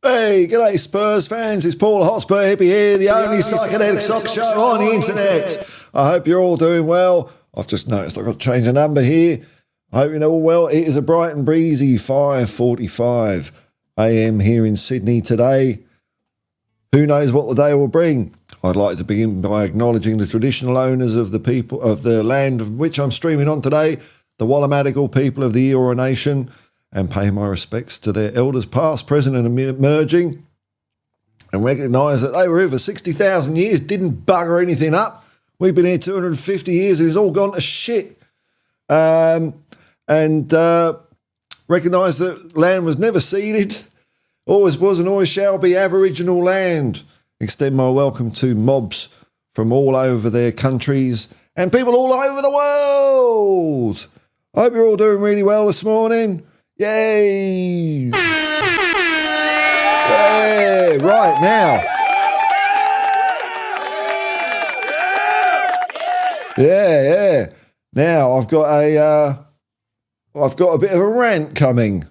Hey, g'day Spurs fans, it's Paul Hotspur Hippie here, the only psychedelic sock show on the internet. I hope you're all doing well. I've just noticed I've got to change the number here. I hope you're all well. It is a bright and breezy 5:45 a.m. here in Sydney today. Who knows what the day will bring? I'd like to begin by acknowledging the traditional owners of the people of the land of which I'm streaming on today, the Wallamadigal people of the Eora Nation, and pay my respects to their elders past, present and emerging, and recognise that they were here for 60,000 years, didn't bugger anything up. We've been here 250 years and it's all gone to shit. And recognise that land was never ceded, always was and always shall be Aboriginal land. Extend my welcome to mobs from all over their countries and people all over the world. I hope you're all doing really well this morning. Yay! Yay! Right now. Yeah. Now I've got a bit of a rant coming.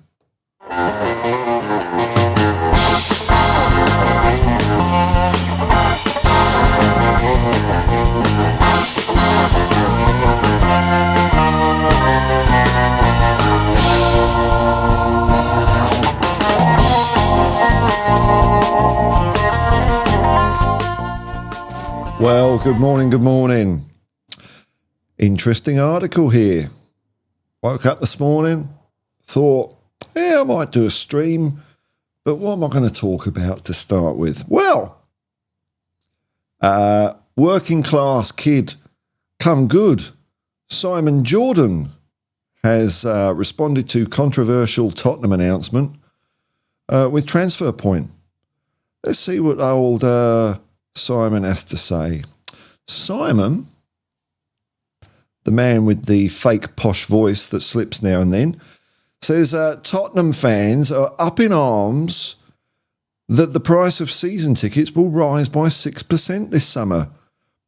Well, good morning. Interesting article here. Woke up this morning, thought, I might do a stream, but what am I going to talk about to start with? Well, working class kid come good. Simon Jordan has responded to controversial Tottenham announcement with transfer point. Let's see what old Simon has to say. Simon, the man with the fake posh voice that slips now and then, says Tottenham fans are up in arms that the price of season tickets will rise by 6% this summer,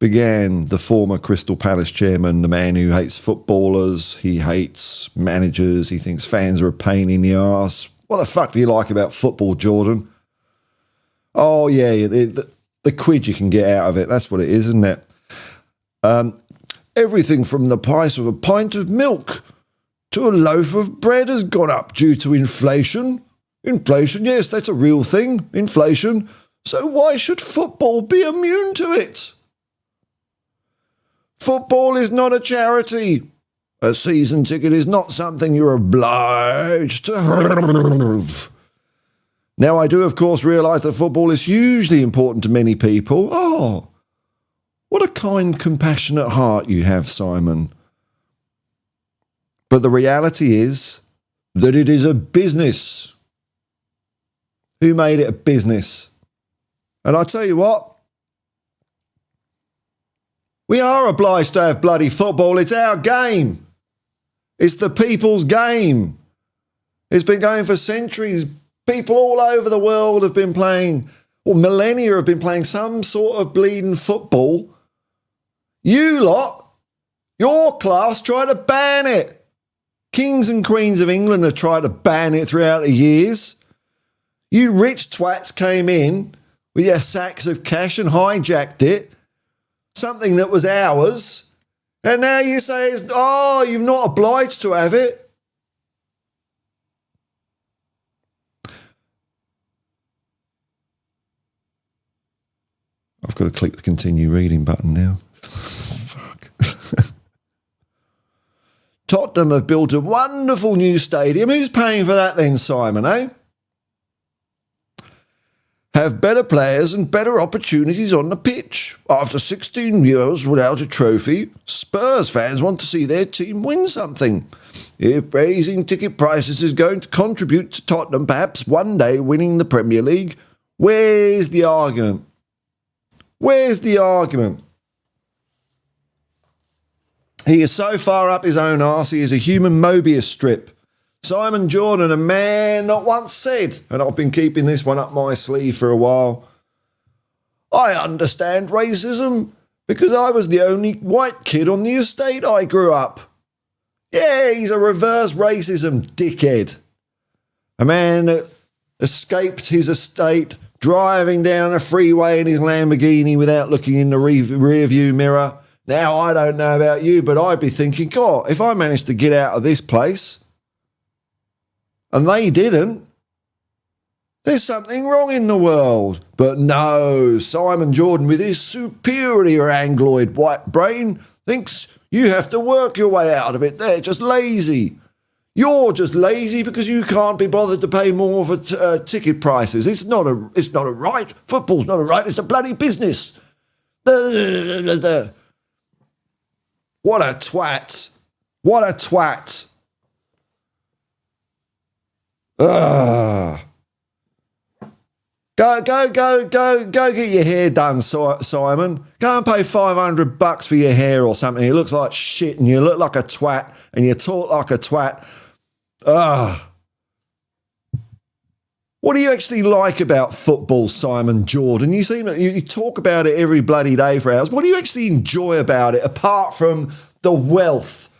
began the former Crystal Palace chairman, the man who hates footballers, he hates managers, he thinks fans are a pain in the arse. What the fuck do you like about football, Jordan? Oh, yeah, the quid you can get out of it. That's what it is, isn't it? Everything from the price of a pint of milk to a loaf of bread has gone up due to inflation. Inflation, yes, that's a real thing, inflation. So why should football be immune to it? Football is not a charity. A season ticket is not something you're obliged to have. Now, I do, of course, realise that football is hugely important to many people. Oh, what a kind, compassionate heart you have, Simon. But the reality is that it is a business. Who made it a business? And I tell you what, we are obliged to have bloody football. It's our game. It's the people's game. It's been going for centuries. People all over the world have been playing, or millennia have been playing some sort of bleeding football You lot, your class tried to ban it. Kings and queens of England have tried to ban it throughout the years. You rich twats came in with your sacks of cash and hijacked it, something that was ours, and now you say, you're not obliged to have it. I've got to click the continue reading button now. Fuck. Tottenham have built a wonderful new stadium. Who's paying for that then, Simon, eh? Have better players and better opportunities on the pitch. After 16 years without a trophy, Spurs fans want to see their team win something. If raising ticket prices is going to contribute to Tottenham perhaps one day winning the Premier League, where's the argument? Where's the argument? He is so far up his own arse, he is a human Mobius strip. Simon Jordan, a man not once said, and I've been keeping this one up my sleeve for a while, I understand racism because I was the only white kid on the estate I grew up. Yeah, he's a reverse racism dickhead. A man that escaped his estate, driving down a freeway in his Lamborghini without looking in the rear view mirror. Now, I don't know about you, but I'd be thinking, God, if I managed to get out of this place, and they didn't, there's something wrong in the world. But no, Simon Jordan, with his superior Angloid white brain, thinks you have to work your way out of it. They're just lazy. You're just lazy because you can't be bothered to pay more for ticket prices. It's not a right. Football's not a right. It's a bloody business. What a twat. What a twat. Go get your hair done, Simon. Go and pay $500 for your hair or something. It looks like shit and you look like a twat and you talk like a twat. What do you actually like about football, Simon Jordan? You talk about it every bloody day for hours. What do you actually enjoy about it apart from the wealth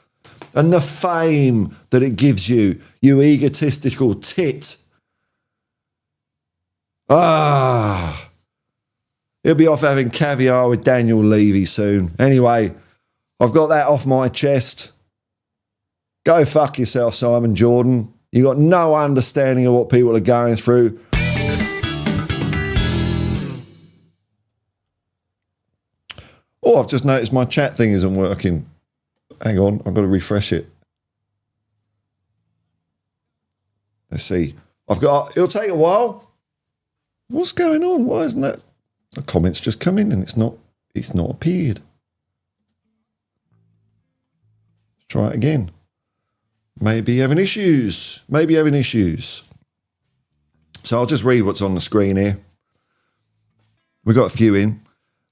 and the fame that it gives you, you egotistical tit? He'll be off having caviar with Daniel Levy soon. Anyway, I've got that off my chest. Go fuck yourself, Simon Jordan. You got no understanding of what people are going through. Oh, I've just noticed my chat thing isn't working. Hang on, I've got to refresh it. Let's see. It'll take a while. What's going on? Why isn't that? The comments just come in and it's not appeared. Let's try it again. Maybe having issues. So I'll just read what's on the screen here. We've got a few in.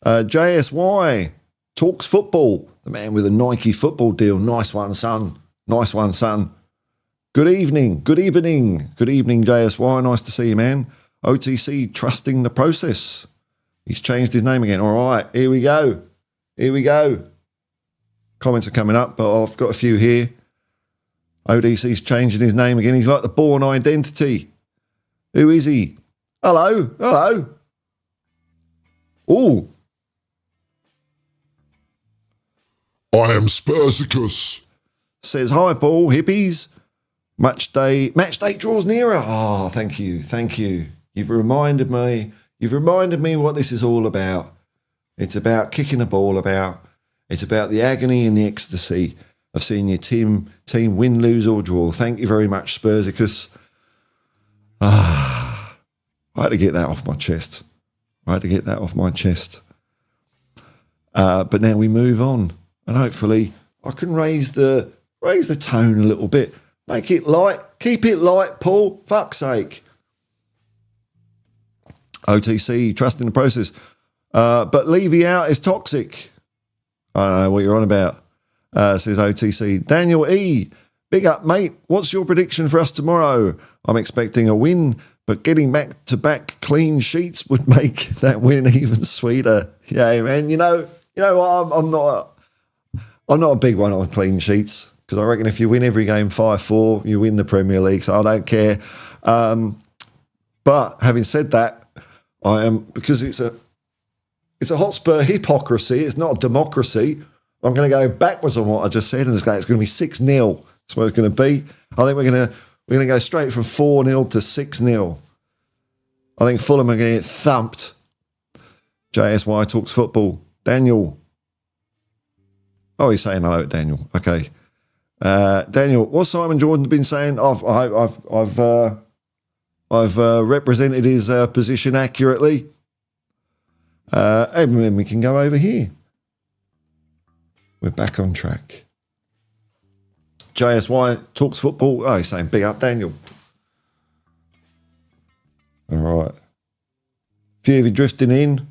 JSY talks football. The man with a Nike football deal. Nice one, son. Good evening, JSY. Nice to see you, man. OTC trusting the process. He's changed his name again. All right, here we go. Comments are coming up, but I've got a few here. ODC's changing his name again. He's like the Born Identity. Who is he? Hello. Oh. I am Spursicus. Says, hi, Paul, hippies. Match day draws nearer. Oh, thank you. You've reminded me what this is all about. It's about kicking a ball about. It's about the agony and the ecstasy of seeing your team win, lose or draw. Thank you very much, Spursicus. I had to get that off my chest. But now we move on. And hopefully I can raise the tone a little bit. Make it light. Keep it light, Paul. Fuck's sake. OTC, trust in the process. But Levy out is toxic. I don't know what you're on about. Says OTC. Daniel E. Big up, mate. What's your prediction for us tomorrow? I'm expecting a win, but getting back-to-back clean sheets would make that win even sweeter. Yeah, man. You know You know what? I'm not a big one on clean sheets because I reckon if you win every game 5-4, you win the Premier League. So I don't care. But having said that, I am, because it's a Hotspur hypocrisy. It's not a democracy. I'm going to go backwards on what I just said, and it's going to be 6-0. That's what it's going to be. I think we're going to go straight from 4-0 to 6-0. I think Fulham are going to get thumped. JSY talks football. Daniel. Oh, he's saying hello, Daniel. Okay. Daniel, what's Simon Jordan been saying? I've represented his position accurately. And then we can go over here. We're back on track. JSY talks football. Oh, he's saying big up, Daniel. All right. Few of you drifting in.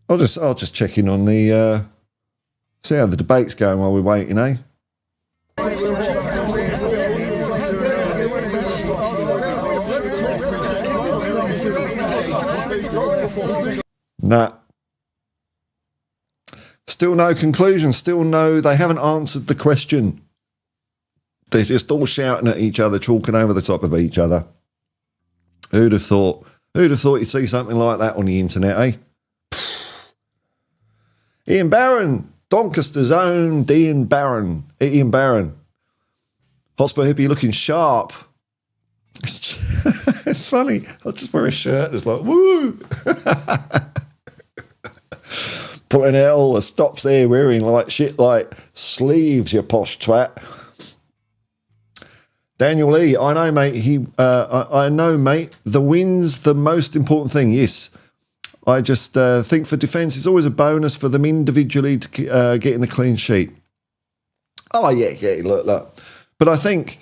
I'll just check in on the see how the debate's going while we're waiting, eh? Nah. Still no conclusion. Still no, they haven't answered the question. They're just all shouting at each other, talking over the top of each other. Who'd have thought you'd see something like that on the internet, eh? Ian Barron, Doncaster's own Ian Barron. Hotspur Hippie looking sharp. It's funny. I'll just wear a shirt that's like, woo! Putting out all the stops there, wearing like shit like sleeves, you posh twat. Daniel Lee, I know, mate. I know, mate. The win's the most important thing. Yes, I just think for defence, it's always a bonus for them individually to getting a clean sheet. Oh yeah. Look. But I think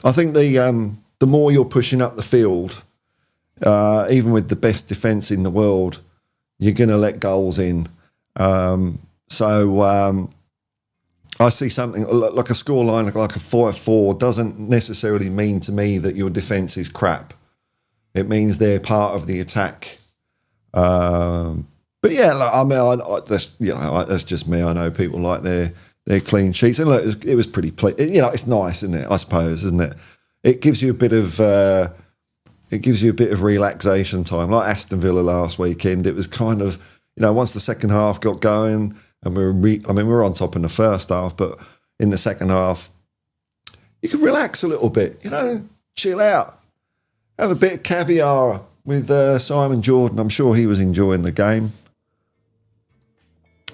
the more you're pushing up the field, even with the best defence in the world, you're going to let goals in. So I see something like a scoreline like a 4-4 doesn't necessarily mean to me that your defence is crap. It means they're part of the attack. But yeah, look, I mean, that's just me. I know people like their clean sheets, and look, it was pretty. It's nice, isn't it? I suppose, isn't it? It gives you a bit of relaxation time, like Aston Villa last weekend. It was kind of, once the second half got going, and we were on top in the first half, but in the second half, you could relax a little bit, chill out, have a bit of caviar with Simon Jordan. I'm sure he was enjoying the game.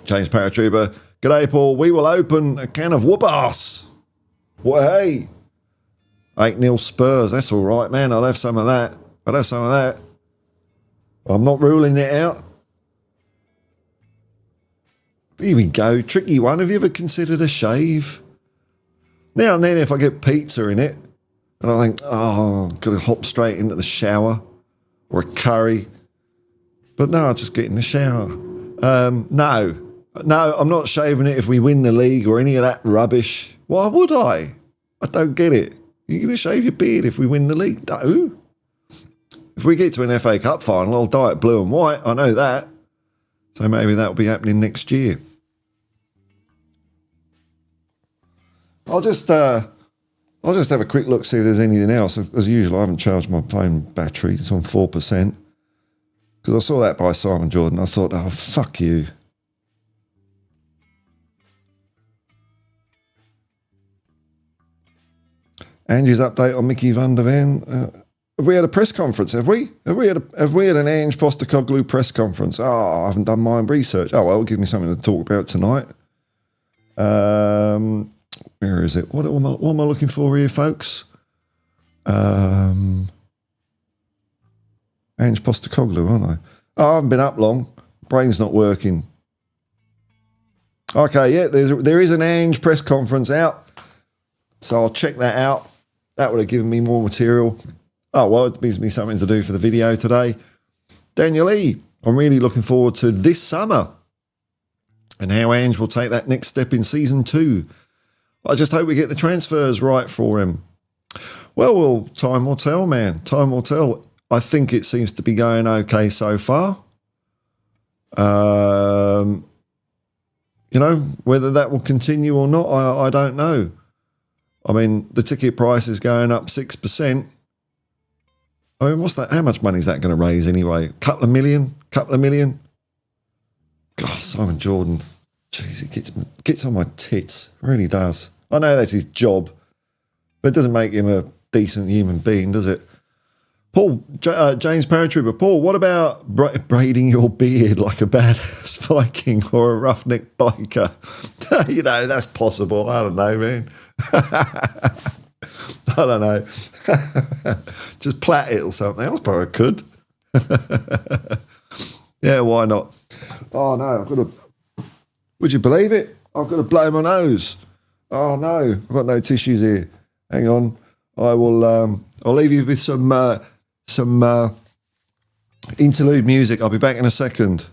James Paratrooper, g'day, Paul. We will open a can of whoop-ass. Well, hey. 8-0 Spurs. That's all right, man. I'll have some of that. I'm not ruling it out. Here we go. Tricky one. Have you ever considered a shave? Now and then if I get pizza in it and I think, I've got to hop straight into the shower or a curry. But no, I'll just get in the shower. No, I'm not shaving it if we win the league or any of that rubbish. Why would I? I don't get it. You're going to shave your beard if we win the league? No. If we get to an FA Cup final, I'll dye it blue and white. I know that. So maybe that'll be happening next year. I'll just have a quick look, see if there's anything else. As usual, I haven't charged my phone battery. It's on 4%. Because I saw that by Simon Jordan. I thought, oh, fuck you. Angie's update on Mickey van der Ven. Have we had a press conference? Have we? Have we had an Ange Postecoglou press conference? Oh, I haven't done my research. Oh, well, give me something to talk about tonight. Where is it? What am I looking for here, folks? Ange Postecoglou, aren't I? Oh, I haven't been up long. Brain's not working. Okay, yeah, there is an Ange press conference out. So I'll check that out. That would have given me more material. Oh, well, it gives me something to do for the video today. Daniel E., I'm really looking forward to this summer and how Ange will take that next step in season 2. I just hope we get the transfers right for him. Well, time will tell, man. Time will tell. I think it seems to be going okay so far. Whether that will continue or not, I don't know. I mean, the ticket price is going up 6%. I mean, what's that? How much money is that going to raise anyway? Couple of million? God, Simon Jordan. Jeez, he gets on my tits. Really does. I know that's his job, but it doesn't make him a decent human being, does it? Paul, James Paratrooper, Paul, what about braiding your beard like a badass Viking or a roughneck biker? That's possible. I don't know, man. I don't know. Just plait it or something else, but I could. Yeah, why not? Oh, no, would you believe it? I've got to blow my nose. Oh, no, I've got no tissues here. Hang on. I'll leave you with some interlude music. I'll be back in a second.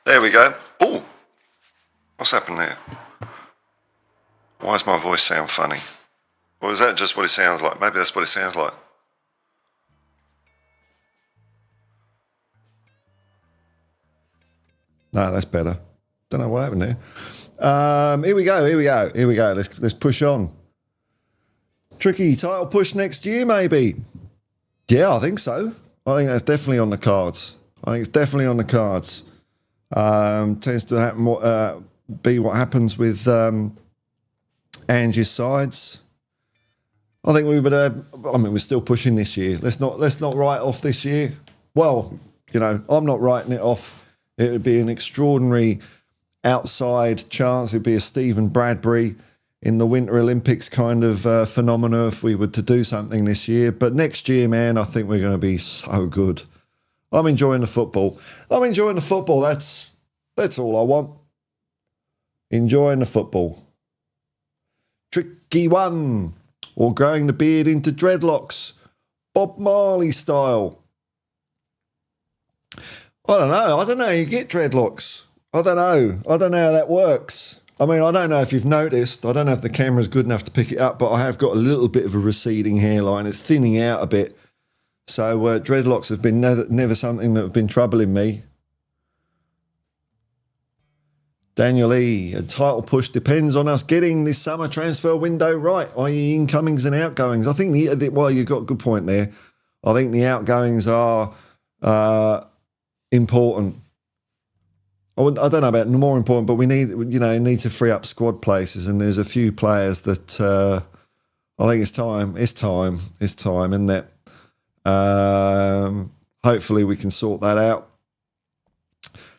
There we go. Oh, what's happened there? Why does my voice sound funny? Or is that just what it sounds like? Maybe that's what it sounds like. No, that's better. Don't know what happened there. Here we go. Let's push on. Tricky title push next year, maybe. Yeah, I think so. I think that's definitely on the cards. Tends to happen. Be what happens with Angie's sides. I think we would. We're still pushing this year. Let's not write off this year. Well, I'm not writing it off. It would be an extraordinary outside chance. It'd be a Stephen Bradbury in the Winter Olympics kind of phenomena if we were to do something this year. But next year, man, I think we're going to be so good. I'm enjoying the football. That's all I want. Enjoying the football. Tricky one. Or growing the beard into dreadlocks. Bob Marley style. I don't know how you get dreadlocks. I don't know how that works. I mean, I don't know if you've noticed. I don't know if the camera's good enough to pick it up, but I have got a little bit of a receding hairline. It's thinning out a bit. So dreadlocks have been never something that have been troubling me. Daniel E. A title push depends on us getting this summer transfer window right, i.e. incomings and outgoings. I think you've got a good point there. I think the outgoings are important. I don't know about more important, but we need to free up squad places, and there's a few players that I think it's time, isn't it? Hopefully we can sort that out.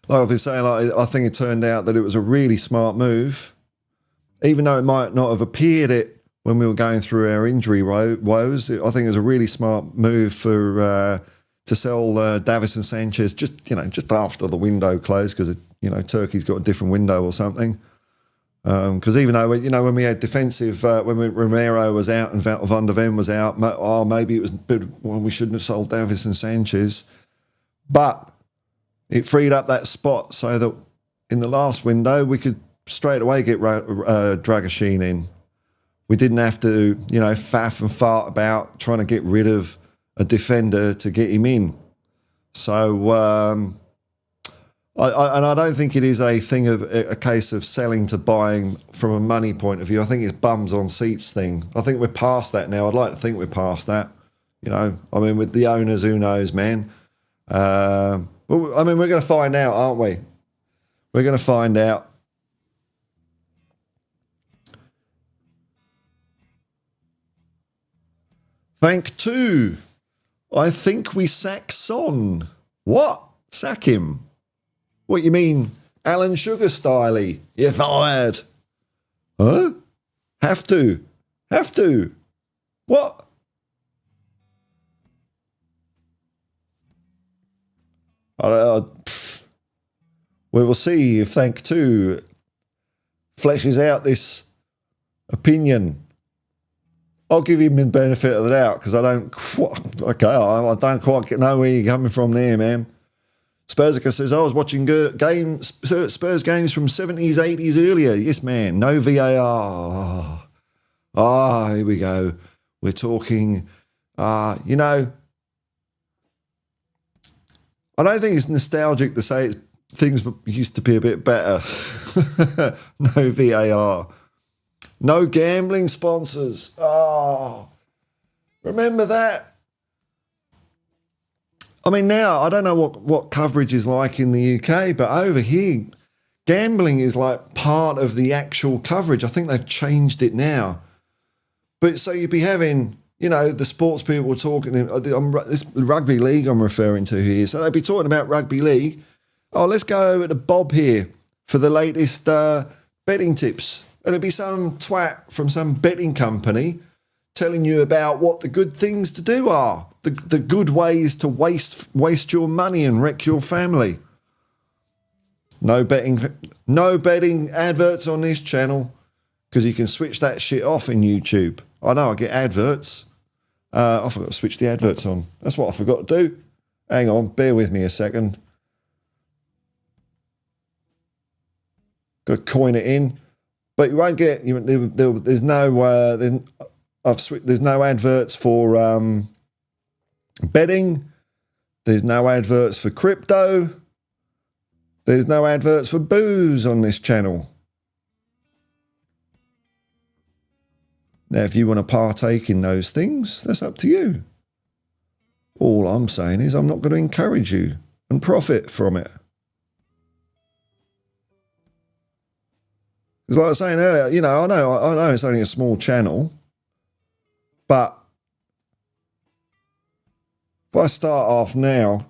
Like I've been saying, I think it turned out that it was a really smart move, even though it might not have appeared it when we were going through our injury woes. I think it was a really smart move to sell Davis and Sanchez just after the window closed, because Turkey's got a different window or something. Because even though when we had defensive, when Romero was out and Van der Ven was out, maybe it was we shouldn't have sold Davis and Sanchez, but it freed up that spot so that in the last window we could straight away get Dragashin in. We didn't have to faff and fart about trying to get rid of a defender to get him in. So I don't think it is a thing of a case of selling to buying from a money point of view. I think it's bums on seats thing. I think we're past that now. I'd like to think we're past that. With the owners, who knows, man. Well, I mean, we're going to find out, aren't we? We're going to find out. Thank two. I think we sack Son. What? Sack him? What you mean, Alan Sugar styley? You're fired. Huh? Have to. Have to. What? I don't know. We will see if Thank two fleshes out this opinion. I'll give him the benefit of the doubt because I don't quite know where you're coming from there, man. Spursicus says, I was watching Spurs games from 70s, 80s earlier. Yes, man. No VAR. Here we go. We're talking, I don't think it's nostalgic to say things used to be a bit better. No VAR. No gambling sponsors. Remember that? I mean, now, I don't know what coverage is like in the UK, but over here, gambling is like part of the actual coverage. I think they've changed it now. But so you'd be having, the sports people talking, this rugby league I'm referring to here. So they'd be talking about rugby league. Oh, let's go over to Bob here for the latest betting tips. And it'd be some twat from some betting company telling you about what the good things to do are, the good ways to waste your money and wreck your family. No betting adverts on this channel because you can switch that shit off in YouTube. I know I get adverts. I forgot to switch the adverts on. That's what I forgot to do. Hang on, bear with me a second. Got to coin it in. But you won't get. There's no. There's no adverts for betting. There's no adverts for crypto. There's no adverts for booze on this channel. Now, if you want to partake in those things, that's up to you. All I'm saying is I'm not going to encourage you and profit from it. Because like I was saying earlier, I know it's only a small channel, but if I start off now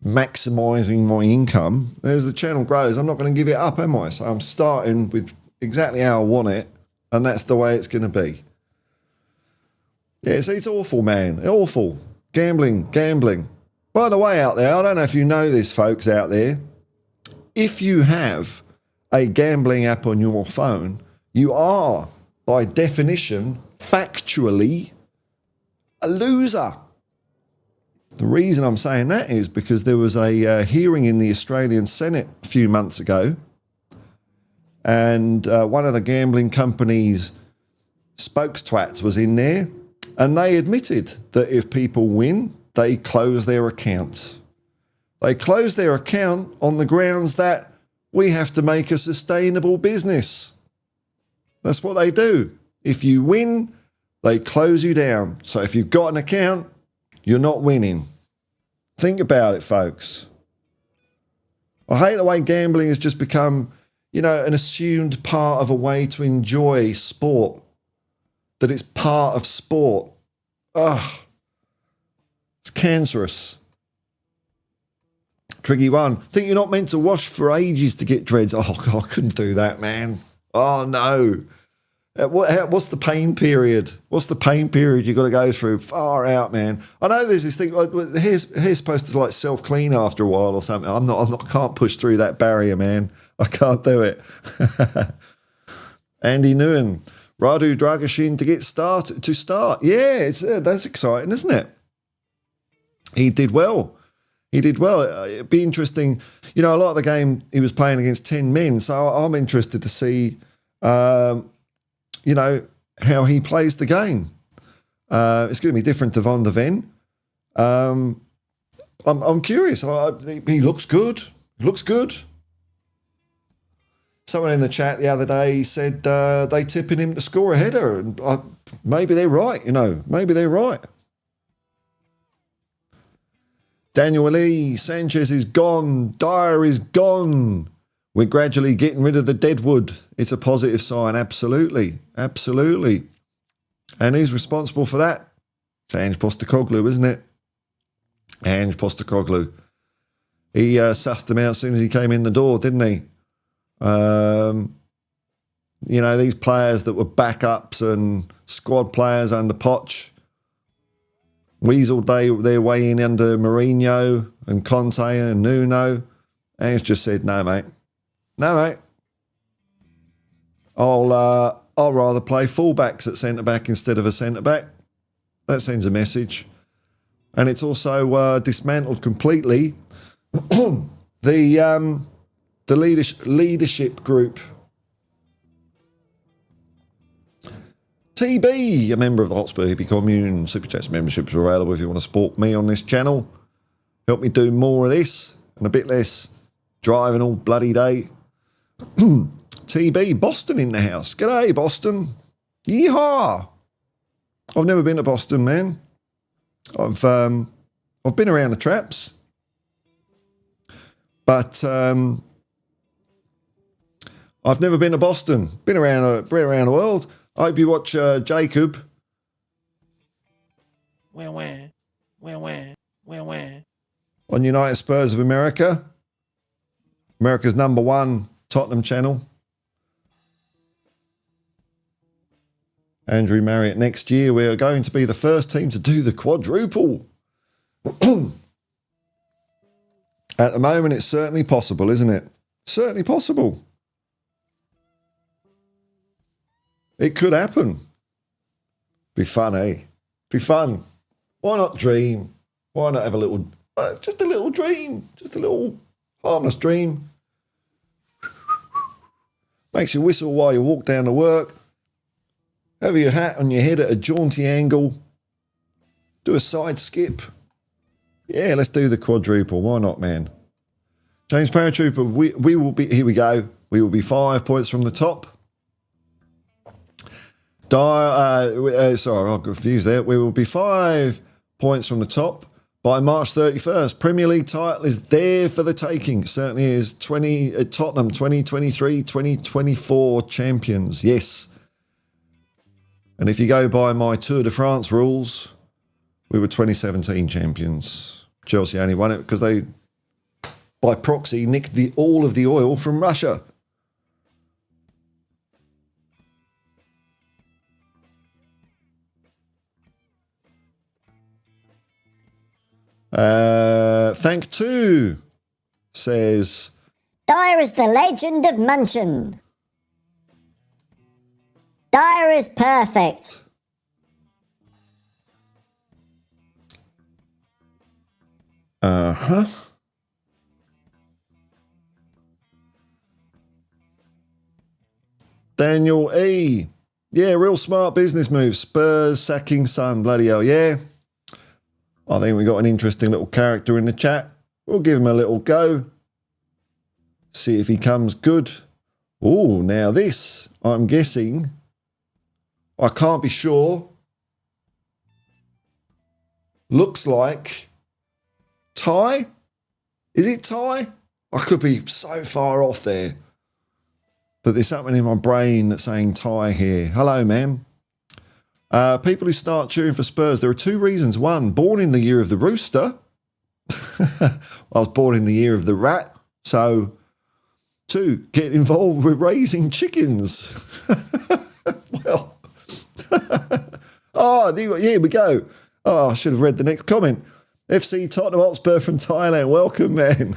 maximising my income, as the channel grows, I'm not going to give it up, am I? So I'm starting with exactly how I want it, and that's the way it's going to be. Yeah, it's awful, man. Awful. Gambling. By the way, out there, I don't know if you know this, folks out there, if you have a gambling app on your phone, you are, by definition, factually, a loser. The reason I'm saying that is because there was a hearing in the Australian Senate a few months ago, and one of the gambling companies' spokestwats was in there, and they admitted that if people win, they close their accounts. They close their account on the grounds that we have to make a sustainable business. That's what they do. If you win, they close you down. So if you've got an account, you're not winning. Think about it, folks. I hate the way gambling has just become, an assumed part of a way to enjoy sport. That it's part of sport. Ugh. It's cancerous. Tricky one. Think you're not meant to wash for ages to get dreads. Oh, God, I couldn't do that, man. Oh, no. What's the pain period? What's the pain period you got to go through? Far out, man. I know there's this thing. Like, hair's supposed to self clean after a while or something. I can't push through that barrier, man. I can't do it. Andy Nguyen, Radu Dragashin to start. Yeah, that's exciting, isn't it? He did well. It'd be interesting. A lot of the game he was playing against 10 men, so I'm interested to see, how he plays the game. It's going to be different to Van der Ven. I'm curious. He looks good. Someone in the chat the other day said they tipping him to score a header, and maybe they're right. Maybe they're right. Daniel Lee, Sanchez is gone. Dyer is gone. We're gradually getting rid of the deadwood. It's a positive sign, absolutely. Absolutely. And who's responsible for that? It's Ange Postecoglou, isn't it? Ange Postecoglou. He sussed them out as soon as he came in the door, didn't he? You know, these players that were backups and squad players under Poch weaseled their way in under Mourinho and Conte and Nuno. Ange just said, no, mate. No, mate. I'll rather play fullbacks at centre-back instead of a centre-back. That sends a message. And it's also dismantled completely the leadership group. TB, a member of the Hotspur Hippie commune. Super Chats memberships are available if you want to support me on this channel. Help me do more of this and a bit less driving all bloody day. TB, Boston in the house. G'day, Boston. Yeehaw. I've never been to Boston, man. I've been around the traps. But I've never been to Boston. Been around the world. I hope you watch Jacob. On United Spurs of America. America's #1 Tottenham channel. Andrew Marriott, next year we are going to be the first team to do the quadruple. At the moment, it's certainly possible, isn't it? Certainly possible. It could happen. Be fun, eh? Be fun. Why not dream? Why not have a little, just a little dream, just a little harmless dream. Makes you whistle while you walk down to work. Have your hat on your head at a jaunty angle. Do a side skip. Yeah, let's do the quadruple. Why not, man? James Paratrooper, we will be, here we go. We will be 5 points from the top. Sorry, I got confused there. We will be 5 points from the top by March 31st. Premier League title is there for the taking. Certainly is. Tottenham 2023-2024 champions. Yes. And if you go by my Tour de France rules, we were 2017 champions. Chelsea only won it because they, by proxy, nicked all of the oil from Russia. Thank two says, Dyer is the legend of Munchen. Dyer is perfect. Uh-huh. Daniel E. Yeah, real smart business move. Spurs sacking Son. Bloody hell, yeah. I think we got an interesting little character in the chat. We'll give him a little go. See if he comes good. Oh, now this, I'm guessing, I can't be sure. Looks like Ty? Is it Ty? I could be so far off there. But there's something in my brain that's saying Ty here. Hello, man. People who start cheering for Spurs, there are 2 reasons. 1, born in the year of the rooster. I was born in the year of the rat. So, 2, get involved with raising chickens. Well, oh, here we go. Oh, I should have read the next comment. FC Tottenham Hotspur from Thailand. Welcome, man.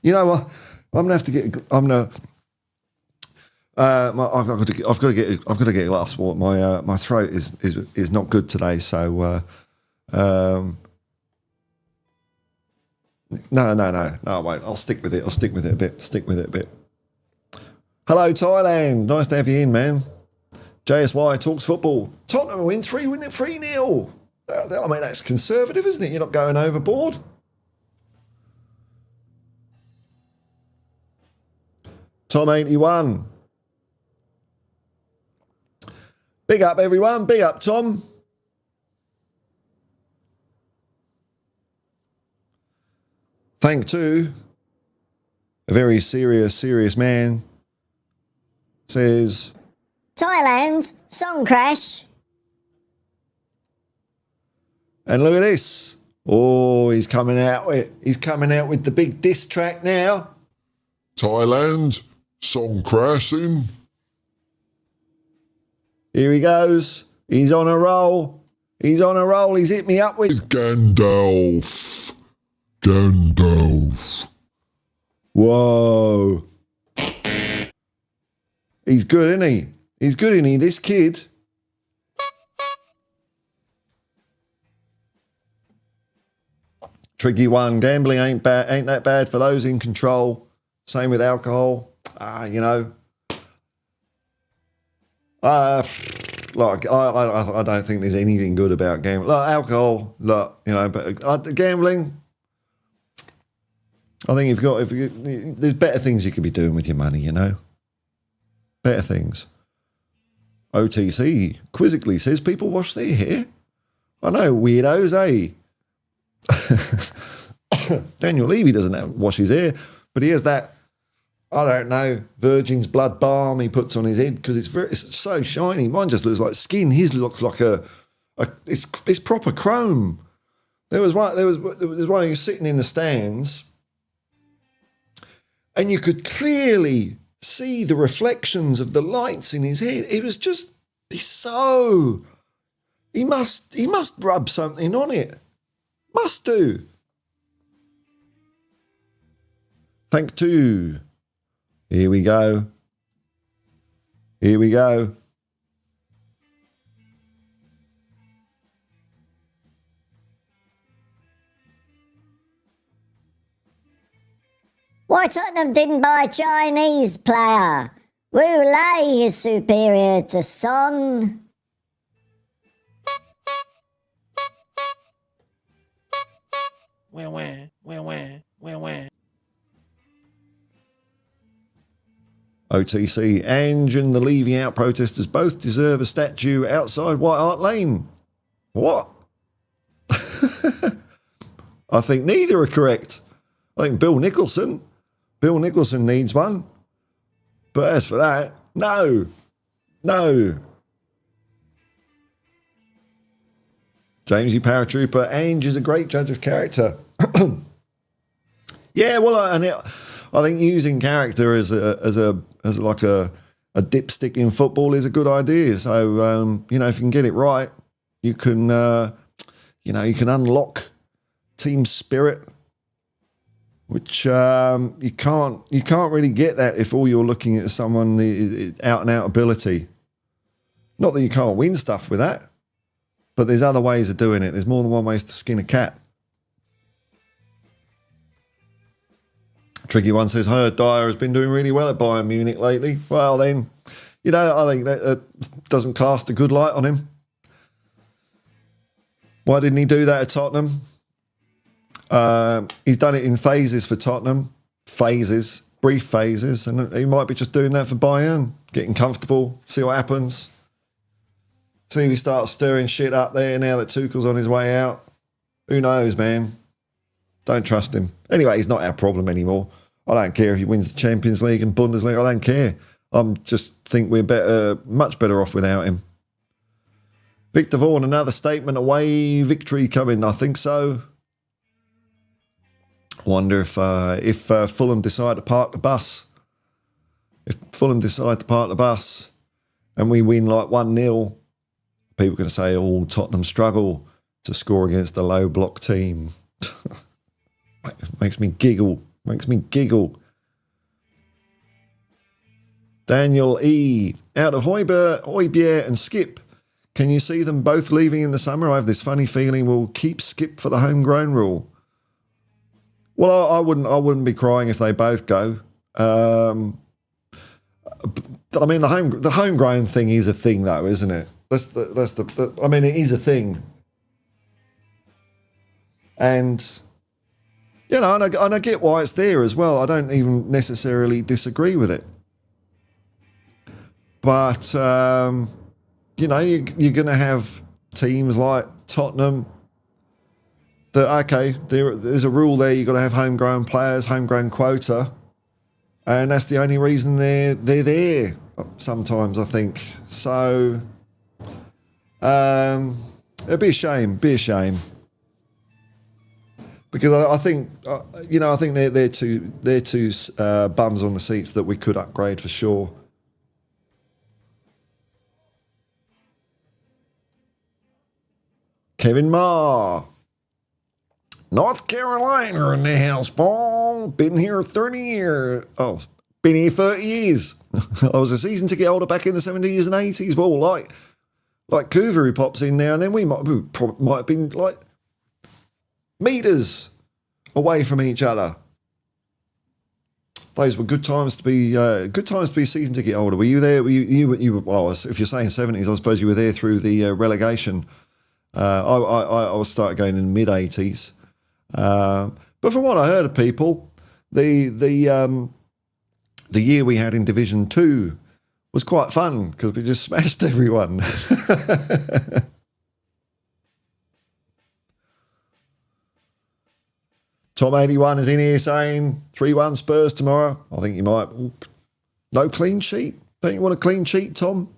You know what? I'm gonna have to get. I'm gonna. I've got to get a glass of water. My throat is not good today. So no, I won't. I'll stick with it. I'll stick with it a bit. Hello, Thailand. Nice to have you in, man. JSY talks football. Tottenham win 3-0. I mean, that's conservative, isn't it? You're not going overboard. Tom 81. Big up, everyone. Big up, Tom. Thank to a very serious man says, Thailand, song crash. and look at this. Oh, he's coming out with the big diss track now. Thailand, song crashing. Here he goes. He's on a roll. He's hit me up with Gandalf. Gandalf. whoa. He's good, isn't he? He's good, isn't he? This kid. Tricky one. Gambling ain't that bad for those in control. Same with alcohol. You know. Like I don't think there's anything good about gambling. Like alcohol, you know, but gambling. I think there's better things you could be doing with your money, you know. Better things. OTC quizzically says people wash their hair. I know, weirdos, eh? Daniel Levy doesn't wash his hair, but he has that, I don't know, virgin's blood balm he puts on his head because it's so shiny. Mine just looks like skin. His looks like it's proper chrome. There was one who was sitting in the stands, and you could clearly see the reflections of the lights in his head. It was just, he must rub something on it. Must do. Thank to. Here we go. Why Tottenham didn't buy a Chinese player? Wu Lei is superior to Son. OTC, Ange and the Levy Out protesters both deserve a statue outside White Hart Lane. What? I think neither are correct. I think Bill Nicholson needs one. But as for that, no. Jamesy Paratrooper, Ange is a great judge of character. Yeah, well, I think using character as like a dipstick in football is a good idea. So you know, if you can get it right, you can you can unlock team spirit, which you can't really get that if all you're looking at is someone out and out ability. Not that you can't win stuff with that, but there's other ways of doing it. There's more than one way to skin a cat. Tricky one says, heard Dyer has been doing really well at Bayern Munich lately. Well, then, you know, I think that doesn't cast a good light on him. Why didn't he do that at Tottenham? He's done it in phases for Tottenham. Brief phases. And he might be just doing that for Bayern, getting comfortable, see what happens. See if he starts stirring shit up there now that Tuchel's on his way out. Who knows, man? Don't trust him. Anyway, he's not our problem anymore. I don't care if he wins the Champions League and Bundesliga. I don't care. I just think we're much better off without him. Victor Vaughan, another statement away victory coming. I think so. I wonder if Fulham decide to park the bus. If Fulham decide to park the bus and we win like 1-0, people are going to say, oh, Tottenham struggle to score against a low block team. Makes me giggle. Daniel E. Out of Højbjerg and Skip. Can you see them both leaving in the summer? I have this funny feeling we'll keep Skip for the homegrown rule. Well, I wouldn't be crying if they both go. I mean, the homegrown thing is a thing, though, isn't it? I mean, it is a thing. And, you know, and I get why it's there as well. I don't even necessarily disagree with it. But, you know, you're going to have teams like Tottenham that, okay, there's a rule there, you've got to have homegrown players, homegrown quota, and that's the only reason they're there sometimes, I think. So it'd be a shame, because I think I think they're two bums on the seats that we could upgrade for sure. Kevin Marr, North Carolina in the house, Paul. Been here 30 years. Oh, been here 30 years. I was a season ticket holder back in the 70s and 80s. Well, like Coover who pops in now and then, we might have been like meters away from each other. Those were good times to be a season ticket holder. Were you there? Well, if you're saying 70s, I suppose you were there through the relegation. I was started going in the mid 80s. But from what I heard of people, the year we had in Division 2 was quite fun because we just smashed everyone. Tom 81 is in here saying 3-1 Spurs tomorrow. I think you might. No clean sheet? Don't you want a clean sheet, Tom?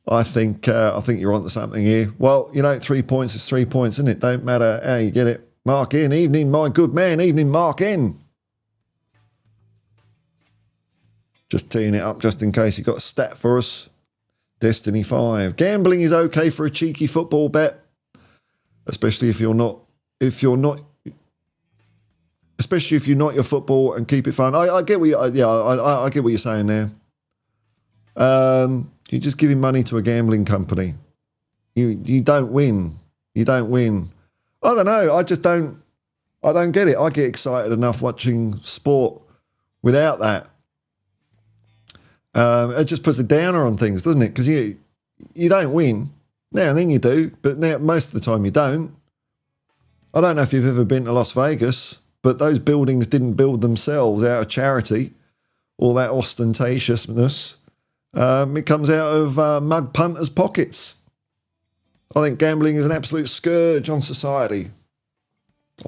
I think you're onto something here. Well, 3 points is 3 points, isn't it? Don't matter how you get it. Mark in. Evening, my good man. Evening, Mark in. Just teeing it up just in case you got a stat for us. Destiny 5. Gambling is okay for a cheeky football bet, especially if you're not your football and keep it fun. I get what I get what you're saying there. You're just giving money to a gambling company. You don't win. You don't win. I don't know. I don't get it. I get excited enough watching sport without that. It just puts a downer on things, doesn't it? Because you don't win. Now and then you do, but now most of the time you don't. I don't know if you've ever been to Las Vegas, but those buildings didn't build themselves out of charity. All that ostentatiousness. It comes out of mug punters' pockets. I think gambling is an absolute scourge on society.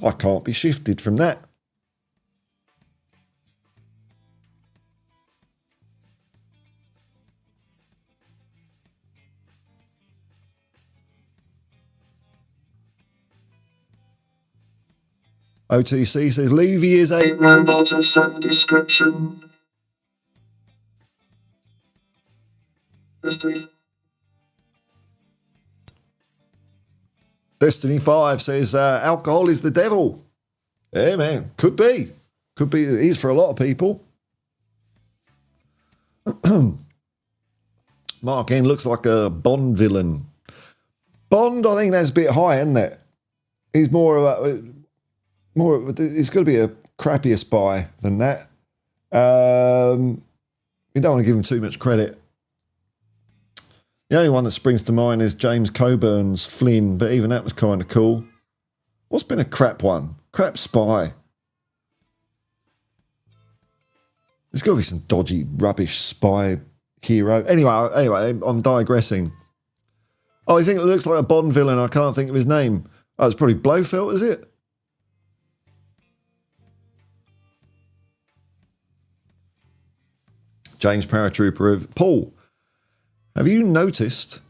I can't be shifted from that. OTC says Levy is a robot of some description. Destiny 5 says alcohol is the devil. Yeah, man, could be. It is for a lot of people. Mark N looks like a Bond villain. Bond, I think that's a bit high, isn't it? He's he's got to be a crappier spy than that. You don't want to give him too much credit. The only one that springs to mind is James Coburn's Flynn, but even that was kind of cool. What's been a crap one? Crap spy. There's got to be some dodgy, rubbish spy hero. Anyway, I'm digressing. Oh, I think it looks like a Bond villain. I can't think of his name. Oh, it's probably Blofeld, is it? James Paratrooper of Paul. Have you noticed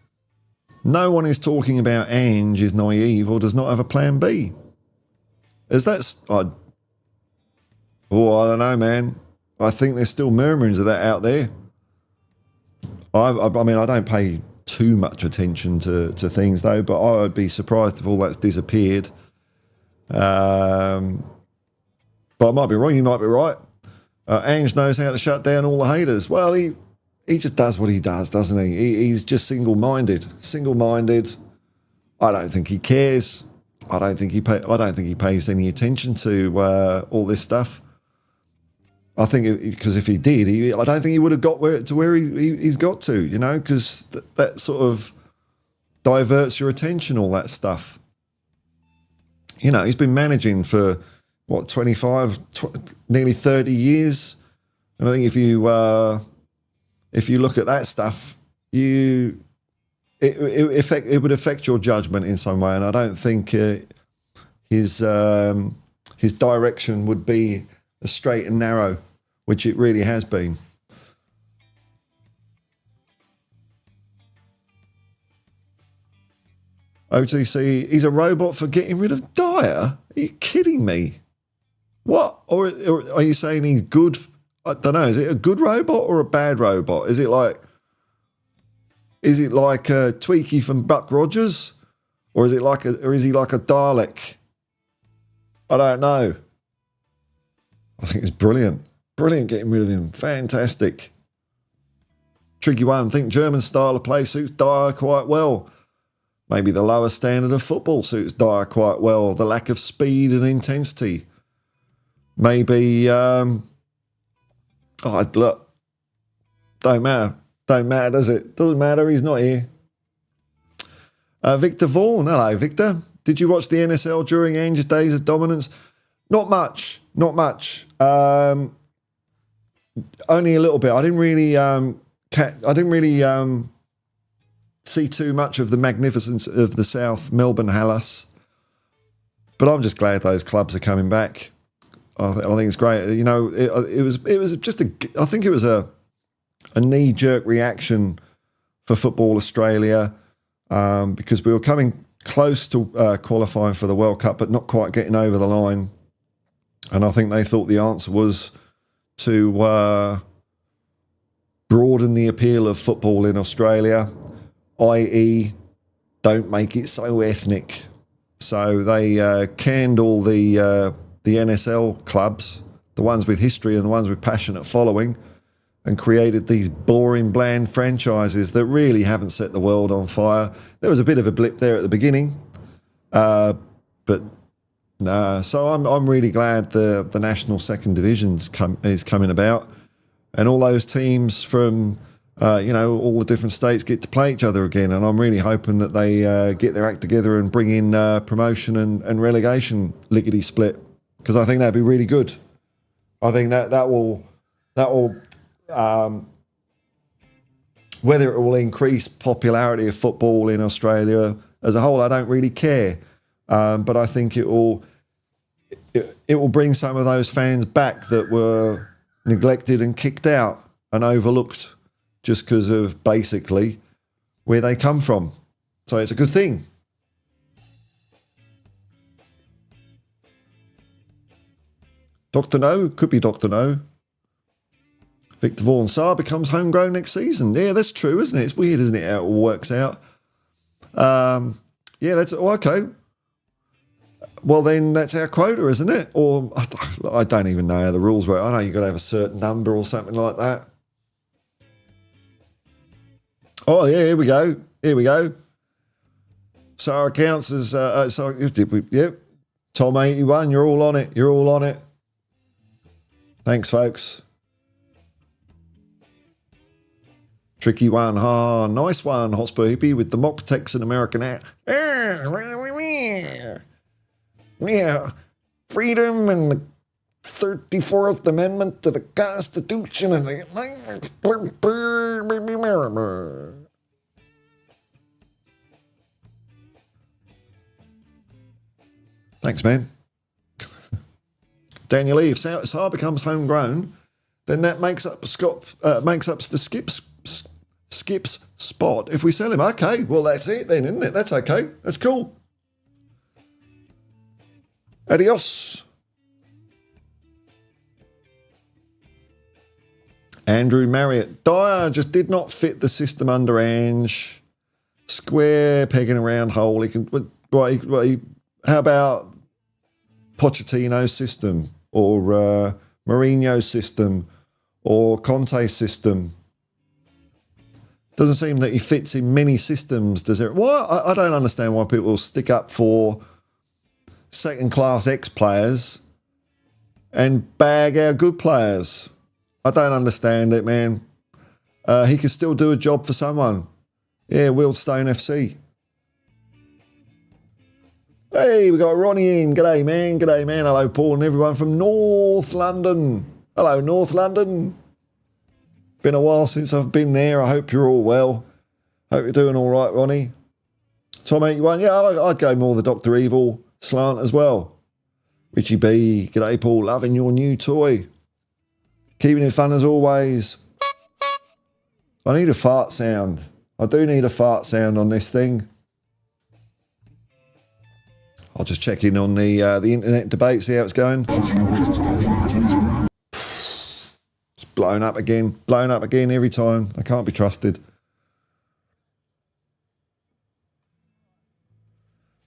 no one is talking about Ange is naive or does not have a plan B? Is that... I don't know, man. I think there's still murmurings of that out there. I mean, I don't pay too much attention to things, though, but I would be surprised if all that's disappeared. But I might be wrong. You might be right. Ange knows how to shut down all the haters. Well, he just does what he does, doesn't he? He's just single-minded. I don't think he cares. I don't think he pays any attention to all this stuff. I think because if he did, I don't think he would have got where he's got to, because that sort of diverts your attention, all that stuff. He's been managing for, 25, nearly 30 years. And I think if you look at that stuff, it would affect your judgment in some way. And I don't think his direction would be a straight and narrow, which it really has been. OTC, he's a robot for getting rid of Dyer? Are you kidding me? What? Or are you saying he's good? I don't know. Is it a good robot or a bad robot? Is it like Tweaky from Buck Rogers? Or is he like a Dalek? I don't know. I think it's brilliant. Brilliant getting rid of him. Fantastic. Tricky one. I think German style of play suits Dyer quite well. Maybe the lower standard of football suits Dyer quite well. The lack of speed and intensity. Maybe, look, don't matter. Don't matter, does it? Doesn't matter. He's not here. Victor Vaughan. Hello, Victor. Did you watch the NSL during Ange's days of dominance? Not much. Not much. Only a little bit. I didn't really see too much of the magnificence of the South Melbourne Hallas. But I'm just glad those clubs are coming back. I think it's great. You know, it was just I think it was a knee-jerk reaction for Football Australia because we were coming close to qualifying for the World Cup, but not quite getting over the line. And I think they thought the answer was to broaden the appeal of football in Australia, i.e. don't make it so ethnic. So they canned all the NSL clubs, the ones with history and the ones with passionate following, and created these boring, bland franchises that really haven't set the world on fire. There was a bit of a blip there at the beginning, but no. So I'm really glad the national second divisions is coming about, and all those teams from all the different states get to play each other again. And I'm really hoping that they get their act together and bring in promotion and relegation lickety split, because I think that'd be really good. I think that will whether it will increase popularity of football in Australia as a whole, I don't really care. But I think it will bring some of those fans back that were neglected and kicked out and overlooked just because of basically where they come from. So it's a good thing. Dr. No, could be Dr. No. Victor Vaughan, Saar becomes homegrown next season. Yeah, that's true, isn't it? It's weird, isn't it, how it all works out? Yeah, that's okay. Well, then that's our quota, isn't it? Or I don't even know how the rules work. I know you've got to have a certain number or something like that. Oh, yeah, here we go. Here we go. So our accounts is, yep, Tom 81, you're all on it. You're all on it. Thanks, folks. Tricky one. Ah, nice one, Hotspur Hippie, with the mock Texan American act. Yeah, freedom and the 34th Amendment to the Constitution and the... Thanks, man. Daniel Eve, if Saar becomes homegrown, then that makes up for Skip's spot if we sell him. Okay, well, that's it then, isn't it? That's okay. That's cool. Adios. Andrew Marriott. Dyer just did not fit the system under Ange. Square pegging around hole. He can. How about Pochettino's system or Mourinho's system or Conte's system? Doesn't seem that he fits in many systems, does it? Well, I don't understand why people stick up for second-class ex-players and bag our good players. I don't understand it, man. He can still do a job for someone. Yeah, Wildstone FC. Hey, we got Ronnie in. G'day, man. G'day, man. Hello, Paul and everyone from North London. Hello, North London. Been a while since I've been there. I hope you're all well. Hope you're doing all right, Ronnie. Tom 81. Yeah, I'd go more the Dr. Evil slant as well. Richie B, g'day Paul, loving your new toy. Keeping it fun as always. I need a fart sound. I do need a fart sound on this thing. I'll just check in on the internet debate, see how it's going. It's blown up again every time. I can't be trusted.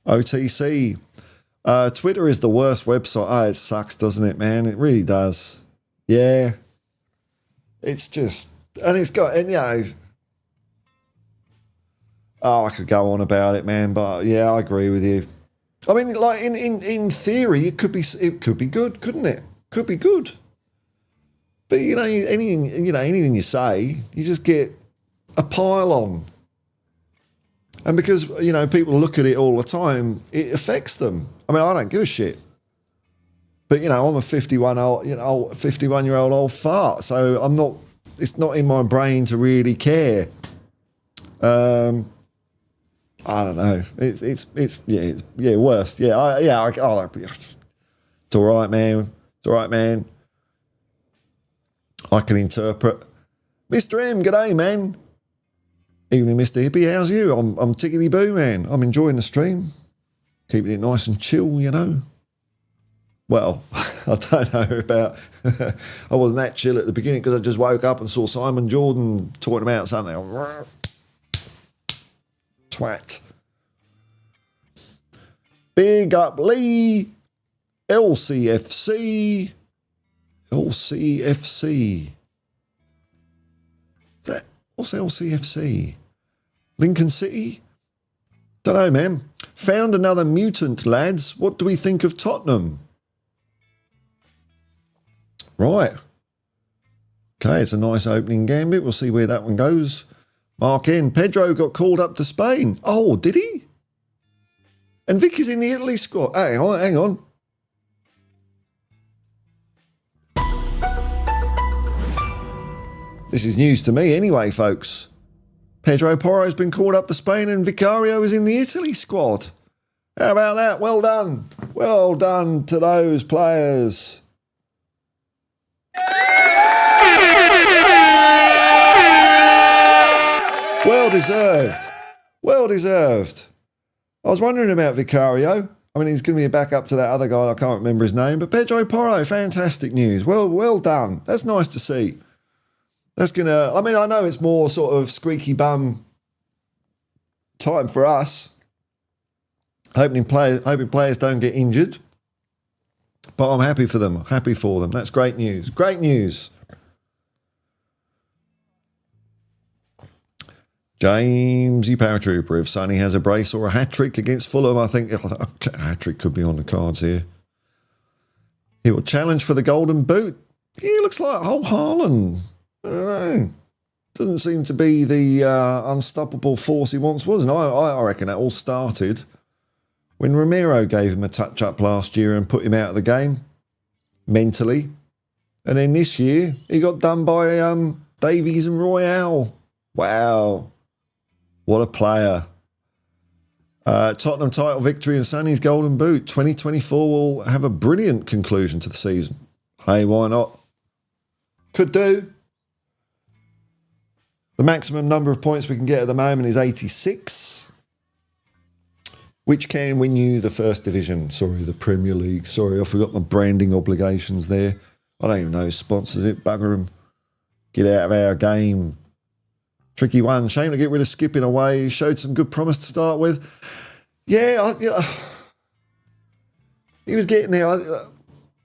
OTC. Twitter is the worst website. Oh, it sucks, doesn't it, man? It really does. Yeah. It's just, and it's got, and you know, oh, I could go on about it, man, but yeah, I agree with you. I mean, like in theory, it could be good, couldn't it? Could be good. But you know, anything you say, you just get a pile on. And because, you know, people look at it all the time, it affects them. I mean, I don't give a shit. But, you know, I'm a 51-year-old old fart, so I'm not, it's not in my brain to really care. I don't know. It's worst. It's all right, man. It's all right, man. I can interpret. Mr. M, g'day, man. Evening, Mr. Hippie. How's you? I'm tickety boo, man. I'm enjoying the stream. Keeping it nice and chill, you know. Well, I don't know about... I wasn't that chill at the beginning because I just woke up and saw Simon Jordan talking about something. Twat. Big up Lee. LCFC. LCFC. What's LCFC? Lincoln City? Don't know, man. Found another mutant, lads. What do we think of Tottenham? Right. Okay, it's a nice opening gambit. We'll see where that one goes. Mark N. Pedro got called up to Spain. Oh, did he? And Vicky's in the Italy squad. Hang on. This is news to me anyway, folks. Pedro Porro's been called up to Spain and Vicario is in the Italy squad. How about that? Well done. Well done to those players. Well deserved. Well deserved. I was wondering about Vicario. I mean, he's going to be a backup to that other guy. I can't remember his name. But Pedro Porro, fantastic news. Well done. That's nice to see. That's going to... I mean, I know it's more sort of squeaky bum time for us. Hoping players don't get injured. But I'm happy for them. Happy for them. That's great news. Great news. Jamesy Paratrooper, if Sonny has a brace or a hat-trick against Fulham, I think a hat-trick could be on the cards here. He will challenge for the Golden Boot. He looks like Haaland. I don't know. Doesn't seem to be the unstoppable force he once was. And I reckon that all started when Ramiro gave him a touch-up last year and put him out of the game mentally. And then this year, he got done by Davies and Royale. Wow. What a player. Tottenham title victory and Sonny's Golden Boot. 2024 will have a brilliant conclusion to the season. Hey, why not? Could do. The maximum number of points we can get at the moment is 86, which can win you the First Division. Sorry, the Premier League. Sorry, I forgot my branding obligations there. I don't even know who sponsors it. Bugger them. Get out of our game. Tricky one. Shame to get rid of Skipping away. He showed some good promise to start with. Yeah, he was getting there.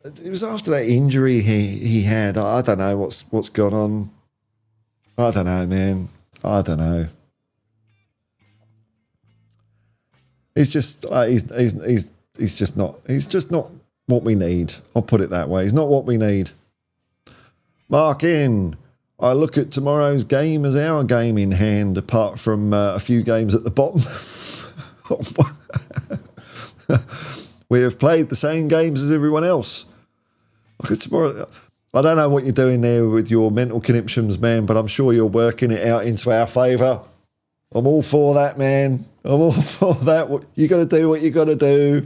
It was after that injury he had. I don't know what's gone on. I don't know, man. I don't know. He's just he's just not what we need. I'll put it that way. He's not what we need. Mark in. I look at tomorrow's game as our game in hand, apart from a few games at the bottom. We have played the same games as everyone else. Look at tomorrow. I don't know what you're doing there with your mental conniptions, man, but I'm sure you're working it out into our favour. I'm all for that, man. I'm all for that. You got to do what you got to do.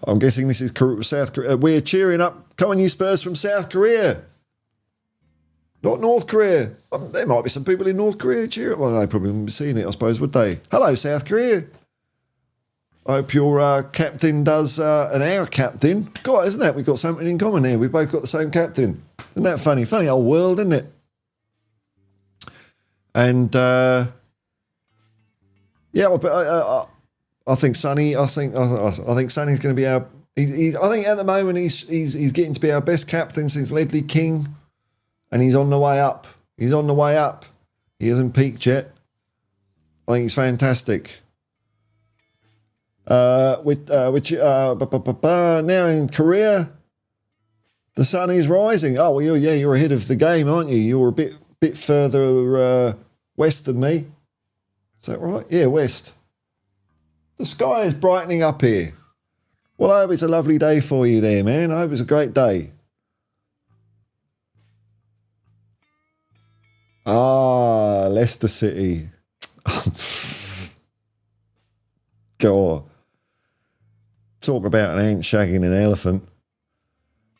I'm guessing this is South Korea. We're cheering up. Come on, you Spurs from South Korea. Not North Korea. There might be some people in North Korea cheering. Well, they probably wouldn't be seeing it, I suppose, would they? Hello, South Korea. I hope your captain does, and our captain. God, isn't that? We've got something in common here. We've both got the same captain. Isn't that funny? Funny old world, isn't it? And, yeah, I think Sonny. I think Sonny's going to be our. I think at the moment he's getting to be our best captain since Ledley King, and he's on the way up. He's on the way up. He hasn't peaked yet. I think he's fantastic. Now in Korea, the sun is rising. Oh, well, you're ahead of the game, aren't you? You're a bit further west than me. Is that right? Yeah, west. The sky is brightening up here. Well, I hope it's a lovely day for you there, man. I hope it's a great day. Ah, Leicester City. Go on. Talk about an ant shagging an elephant.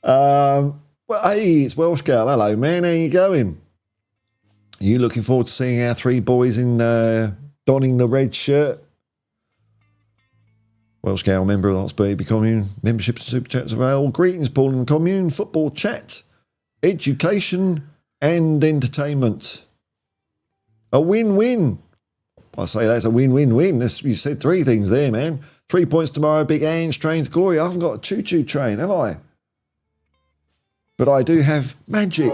Well, hey, it's Welsh Gal. Hello, man. How you going? Are you looking forward to seeing our three boys in donning the red shirt? Welsh Gal, member of the Hotspur Hippie commune. Memberships and super chats available. Greetings, Paul and the commune. Football chat, education and entertainment. A win-win. I say that's a win-win-win. You said three things there, man. 3 points tomorrow, Big Ange, train to glory. I haven't got a choo-choo train, have I? But I do have magic.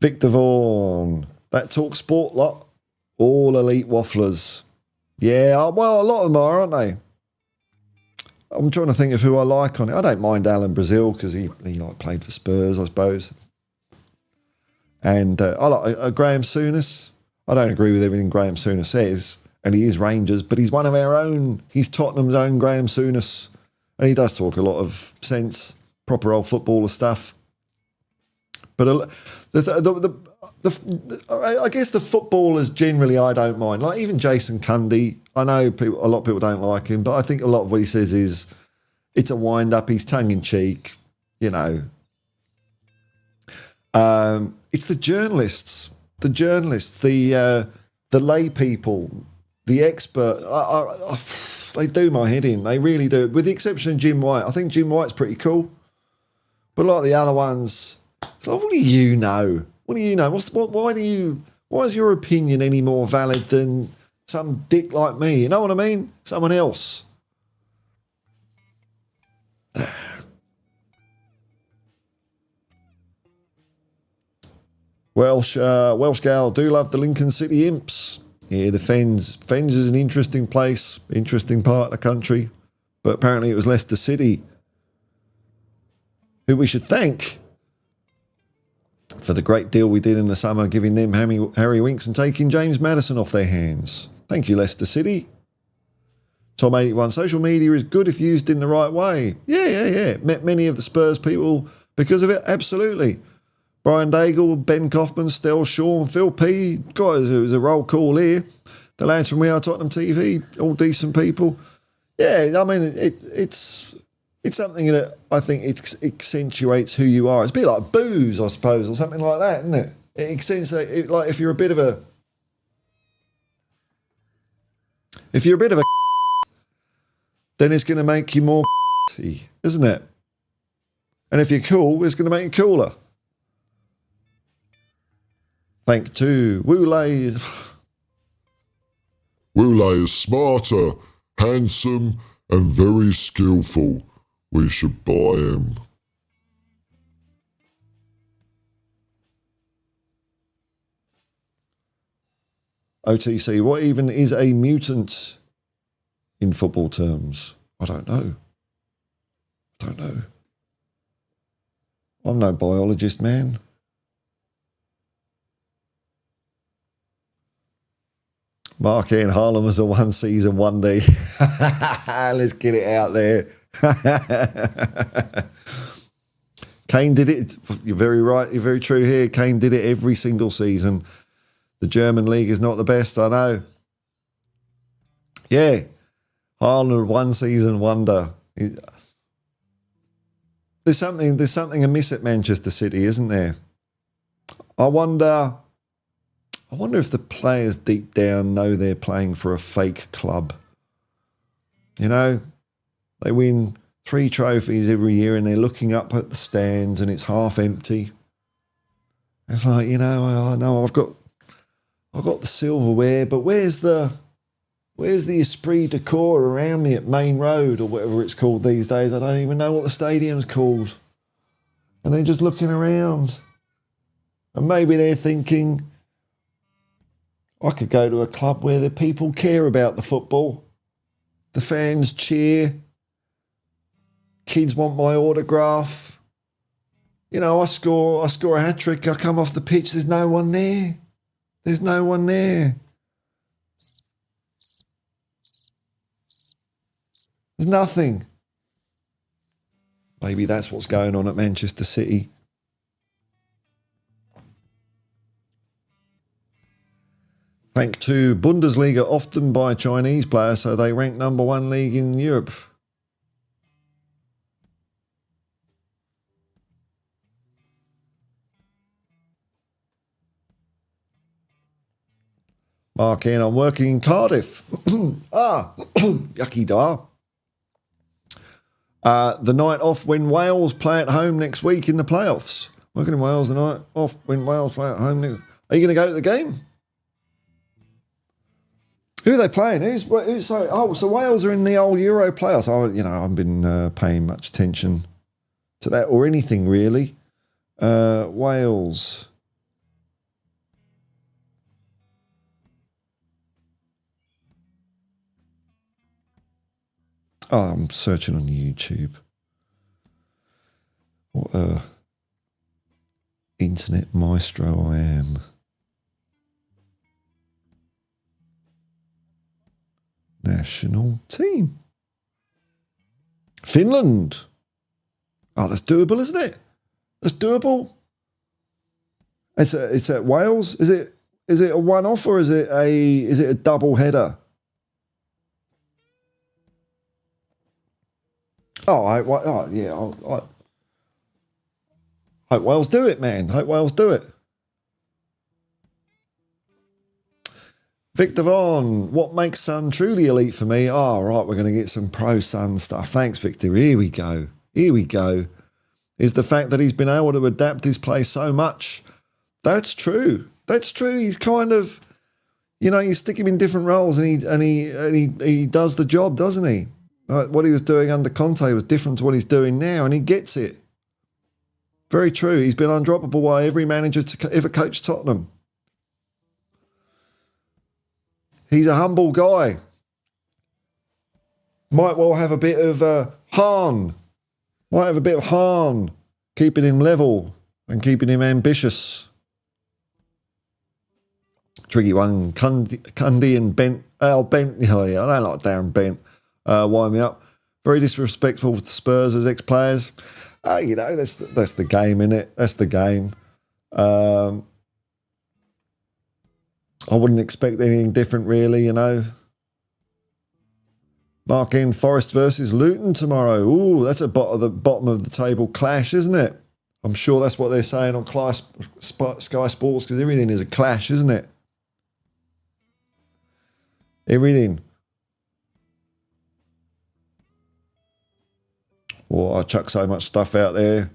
Victor Vaughan. That Talk Sport lot. All elite wafflers. Yeah, well, a lot of them are, aren't they? I'm trying to think of who I like on it. I don't mind Alan Brazil because he played for Spurs, I suppose. And I like Graham Souness. I don't agree with everything Graham Souness says, and he is Rangers, but he's one of our own. He's Tottenham's own Graham Souness, and he does talk a lot of sense, proper old footballer stuff. But I guess the footballers generally I don't mind. Like even Jason Cundy, I know a lot of people don't like him, but I think a lot of what he says is it's a wind-up, he's tongue-in-cheek, you know. It's the journalists, the lay people, the expert. They do my head in. They really do. With the exception of Jim White. I think Jim White's pretty cool. But a lot of the other ones, it's like, what do you know? What do you know? Why is your opinion any more valid than some dick like me? You know what I mean? Someone else. Welsh gal do love the Lincoln City Imps. Yeah, the Fens. Fens is an interesting place, interesting part of the country. But apparently it was Leicester City who we should thank for the great deal we did in the summer, giving them Harry Winks and taking James Maddison off their hands. Thank you, Leicester City. Tom81, social media is good if used in the right way. Yeah. Met many of the Spurs people because of it, absolutely. Brian Daigle, Ben Kaufman, Stel Shaw, Phil P. God, it was a roll call here. The lads from We Are Tottenham TV, all decent people. Yeah, I mean, it's something that I think it accentuates who you are. It's a bit like booze, I suppose, or something like that, isn't it? It accentuates, like if you're a bit of a then it's going to make you more isn't it? And if you're cool, it's going to make you cooler. Thank to Wulay. Wulay is smarter, handsome, and very skillful. We should buy him. OTC, what even is a mutant in football terms? I don't know. I'm no biologist, man. Mark Ian Harlem was a one season, one day. Let's get it out there. Kane did it. You're very right. You're very true here. Kane did it every single season. The German league is not the best, I know. Yeah, Haaland, one season wonder. There's something amiss at Manchester City, isn't there? I wonder if the players deep down know they're playing for a fake club. You know, they win 3 trophies every year and they're looking up at the stands and it's half empty. It's like, you know, I know I've got the silverware, but where's the esprit de corps around me at Main Road or whatever it's called these days? I don't even know what the stadium's called. And they're just looking around. And maybe they're thinking, I could go to a club where the people care about the football. The fans cheer. Kids want my autograph. You know, I score a hat-trick, I come off the pitch, there's no one there. There's no one there. There's nothing. Maybe that's what's going on at Manchester City. Thanks to Bundesliga often by Chinese players, so they rank number 1 league in Europe. Mark in, I'm working in Cardiff. Yucky da. The night off when Wales play at home next week in the playoffs. Working in Wales the night off when Wales play at home. Are you going to go to the game? Who are they playing? So Wales are in the old Euro playoffs. I haven't been paying much attention to that or anything really. Wales. Oh, I'm searching on YouTube. What a internet maestro I am. National team. Finland. Oh, that's doable, isn't it? That's doable. It's at Wales. Is it a one-off or is it a double header? I hope Wales do it, man. Hope Wales do it. Victor Vaughan, what makes Sun truly elite for me? Oh, right, we're going to get some pro-Sun stuff. Thanks, Victor. Here we go. Is the fact that he's been able to adapt his play so much. That's true. He's kind of, you stick him in different roles and he does the job, doesn't he? What he was doing under Conte was different to what he's doing now, and he gets it. Very true. He's been undroppable by every manager to ever coach Tottenham. He's a humble guy. Might well have a bit of Hahn. Might have a bit of Hahn, keeping him level and keeping him ambitious. Tricky one. Cundy and Bent. Bent. Oh, yeah, I don't like Darren Bent. Wind me up. Very disrespectful to Spurs as ex-players. That's the game, innit? That's the game. I wouldn't expect anything different, really, Mark in Forest versus Luton tomorrow. Ooh, that's a bottom of the table clash, isn't it? I'm sure that's what they're saying on Sky Sports because everything is a clash, isn't it? Everything. Well, I chuck so much stuff out there.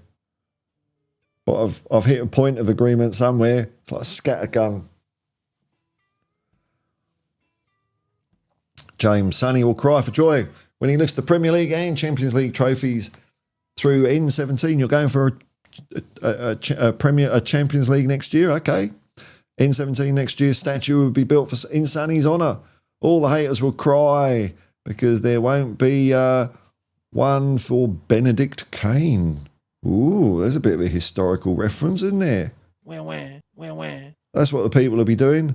But I've hit a point of agreement somewhere. It's like a scattergun. James Sonny will cry for joy when he lifts the Premier League and Champions League trophies through N17. You're going for a Champions League next year? Okay. N17 next year, statue will be built in Sonny's honour. All the haters will cry because there won't be one for Benedict Kane. Ooh, there's a bit of a historical reference, isn't there? That's what the people will be doing.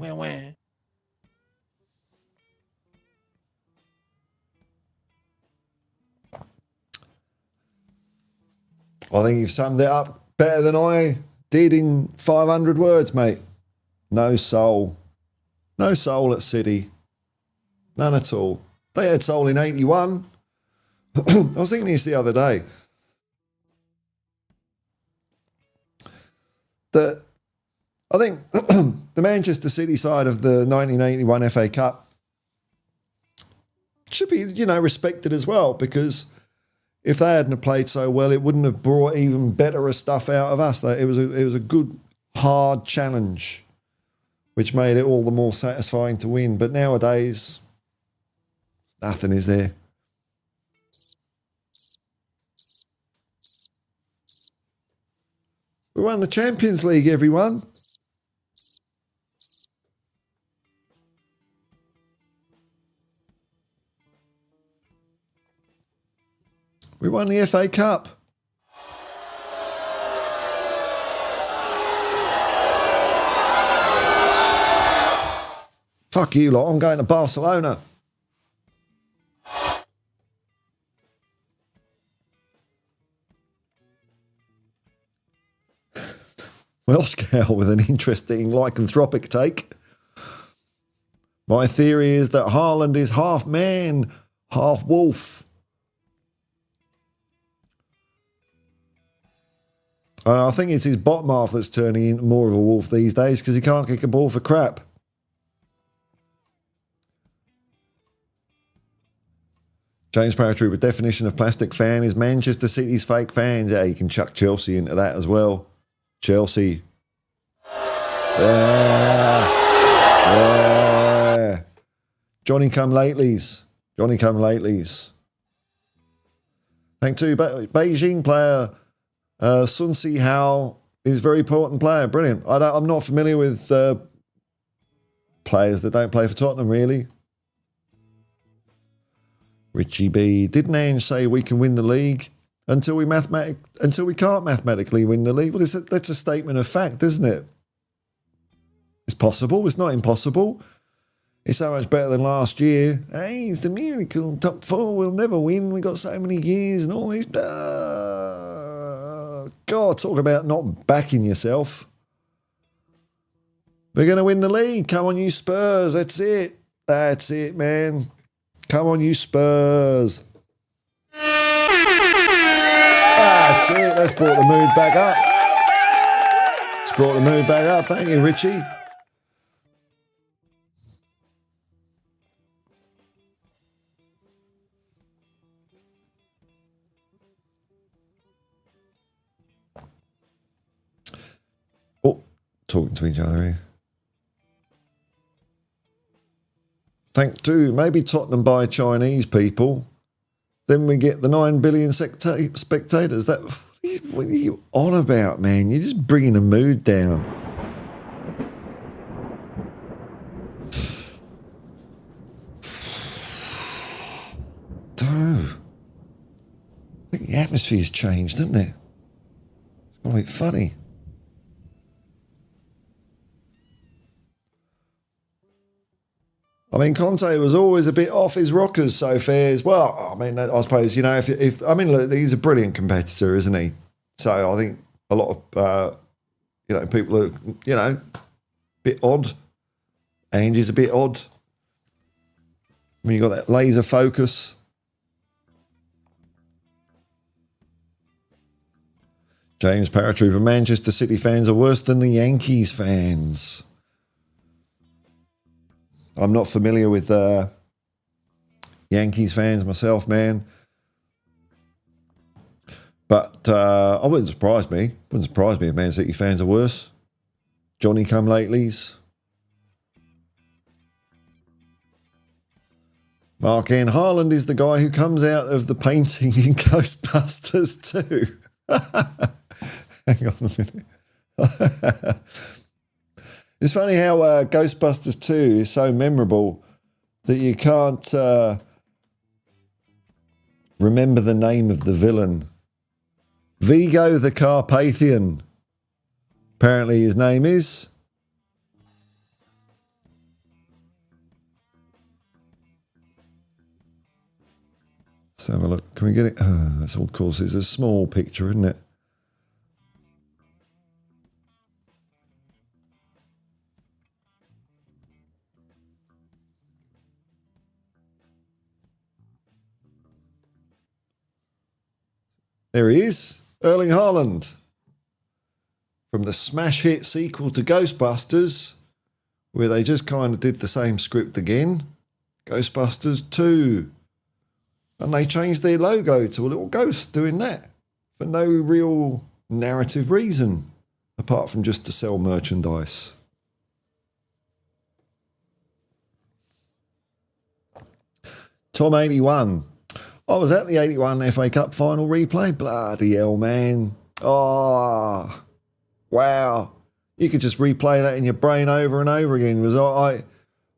I think you've summed it up better than I did in 500 words, mate. No soul. No soul at City. None at all. They had Soul in 81. I was thinking this the other day. That I think the Manchester City side of the 1981 FA Cup should be, respected as well, because if they hadn't have played so well, it wouldn't have brought even better stuff out of us. It was a good, hard challenge, which made it all the more satisfying to win. But nowadays, nothing is there. We won the Champions League, everyone. We won the FA Cup. Fuck you lot, I'm going to Barcelona. Welsh cow with an interesting lycanthropic take. My theory is that Haaland is half man, half wolf. I think it's his bottom half that's turning into more of a wolf these days because he can't kick a ball for crap. James Paratrooper, definition of plastic fan is Manchester City's fake fans. Yeah, you can chuck Chelsea into that as well. Chelsea. Yeah. Johnny come latelys. Thank to Beijing player Sun Si Hao is a very important player. Brilliant. I'm not familiar with players that don't play for Tottenham, really. Richie B. Didn't Ange say we can win the league until we can't mathematically win the league? Well, that's a statement of fact, isn't it? It's possible. It's not impossible. It's so much better than last year. Hey, it's the miracle. Top four, we'll never win. We got so many years and all these. God, talk about not backing yourself. We're going to win the league. Come on, you Spurs. That's it. That's it, man. Come on, you Spurs. That's it. That's brought the mood back up. It's brought the mood back up. Thank you, Richie. Oh, talking to each other here. Thank to maybe Tottenham buy Chinese people, then we get the 9 billion spectators. What are you on about, man? You're just bringing the mood down. I think the atmosphere's changed, hasn't it? It's quite funny. I mean, Conte was always a bit off his rockers so far as well. I mean, I suppose, look, he's a brilliant competitor, isn't he? So I think a lot of, people are, a bit odd. Angie's a bit odd. I mean, you got that laser focus. James Paratrooper, Manchester City fans are worse than the Yankees fans. I'm not familiar with Yankees fans myself, man. But I wouldn't surprise me. Wouldn't surprise me if Man City fans are worse. Johnny come latelys. Mark N. Haaland is the guy who comes out of the painting in Ghostbusters too. Hang on a minute. It's funny how Ghostbusters 2 is so memorable that you can't remember the name of the villain. Vigo the Carpathian. Apparently his name is. Let's have a look. Can we get it? That's of course, it's a small picture, isn't it? There he is, Erling Haaland. From the smash hit sequel to Ghostbusters, where they just kind of did the same script again. Ghostbusters 2. And they changed their logo to a little ghost doing that for no real narrative reason, apart from just to sell merchandise. Tom 81. I was at the 81 FA Cup final replay. Bloody hell, man. Oh, wow. You could just replay that in your brain over and over again.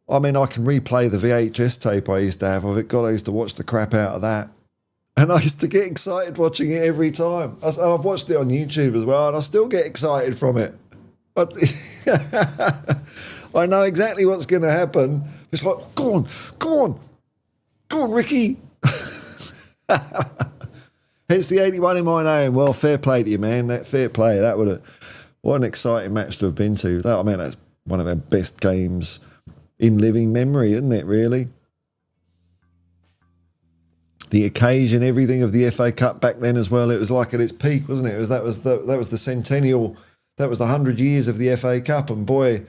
I mean, I can replay the VHS tape I used to have of it. God, I used to watch the crap out of that. And I used to get excited watching it every time. I've watched it on YouTube as well, and I still get excited from it. But I know exactly what's going to happen. It's like, go on, Ricky. Hence the 81 in my name. Well, fair play to you, man. That fair play. What an exciting match to have been to. That's one of our best games in living memory, isn't it, really? The occasion, everything of the FA Cup back then as well, it was like at its peak, wasn't it? That was the centennial, that was the 100 years of the FA Cup, and boy,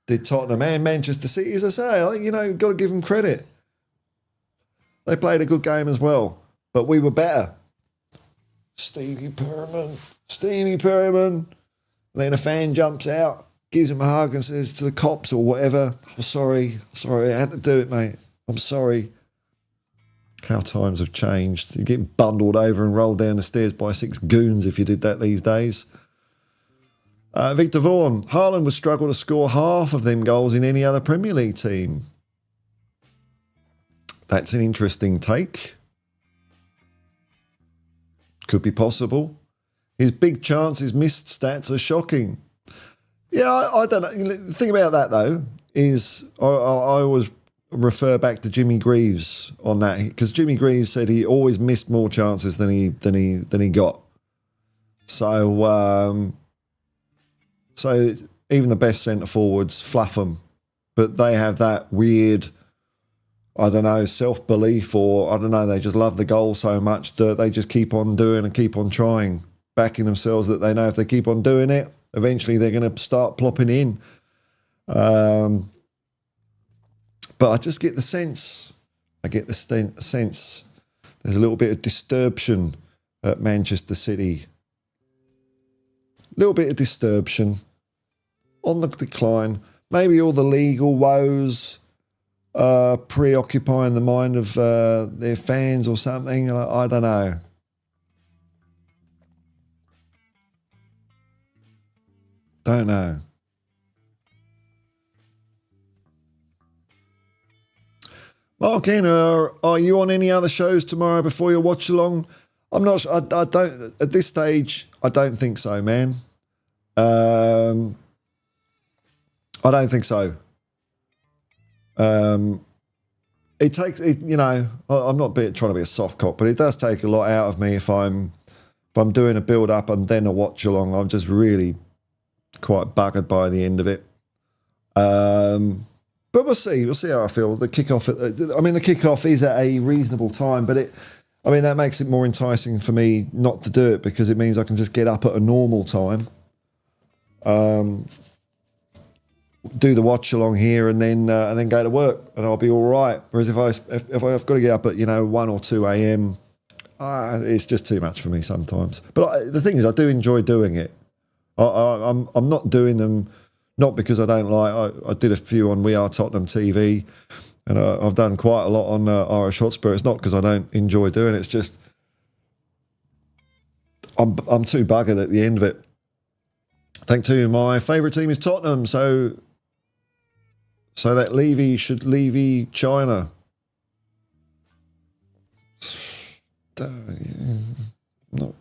did Tottenham and Manchester City, as I say, I think, got to give them credit. They played a good game as well, but we were better. Stevie Perryman. And then a fan jumps out, gives him a hug and says to the cops or whatever, I'm sorry, I had to do it, mate. I'm sorry. How times have changed. You get bundled over and rolled down the stairs by 6 goons if you did that these days. Victor Vaughan. Haaland would struggle to score half of them goals in any other Premier League team. That's an interesting take. Could be possible. His big chances missed stats are shocking. Yeah, I don't know. The thing about that, though, is I always refer back to Jimmy Greaves on that, because Jimmy Greaves said he always missed more chances than he got. So even the best centre forwards fluff them, but they have that weird, I don't know, self-belief, or I don't know, they just love the goal so much that they just keep on doing and keep on trying, backing themselves that they know if they keep on doing it, eventually they're going to start plopping in. But I just get the sense, sense there's a little bit of disturbance at Manchester City. A little bit of disturbance on the decline. Maybe all the legal woes preoccupying the mind of their fans or something. I don't know. Don't know. Mark Enner, are you on any other shows tomorrow before your watch along? I'm not sure. I don't, at this stage, I don't think so, man. I don't think so. It takes, I'm not trying to be a soft cop, but it does take a lot out of me if I'm doing a build up and then a watch along. I'm just really quite buggered by the end of it. But we'll see how I feel. The kickoff is at a reasonable time, but that makes it more enticing for me not to do it, because it means I can just get up at a normal time, do the watch along here, and then go to work, and I'll be all right. Whereas if I've got to get up at 1 or 2 a.m, it's just too much for me sometimes. But the thing is, I do enjoy doing it. I'm not doing them. Not because I don't like. I did a few on We Are Tottenham TV, and I've done quite a lot on Irish Hotspur. It's not because I don't enjoy doing it. It's just I'm too buggered at the end of it. Thank you. My favourite team is Tottenham, so that Levy should Levy China. No.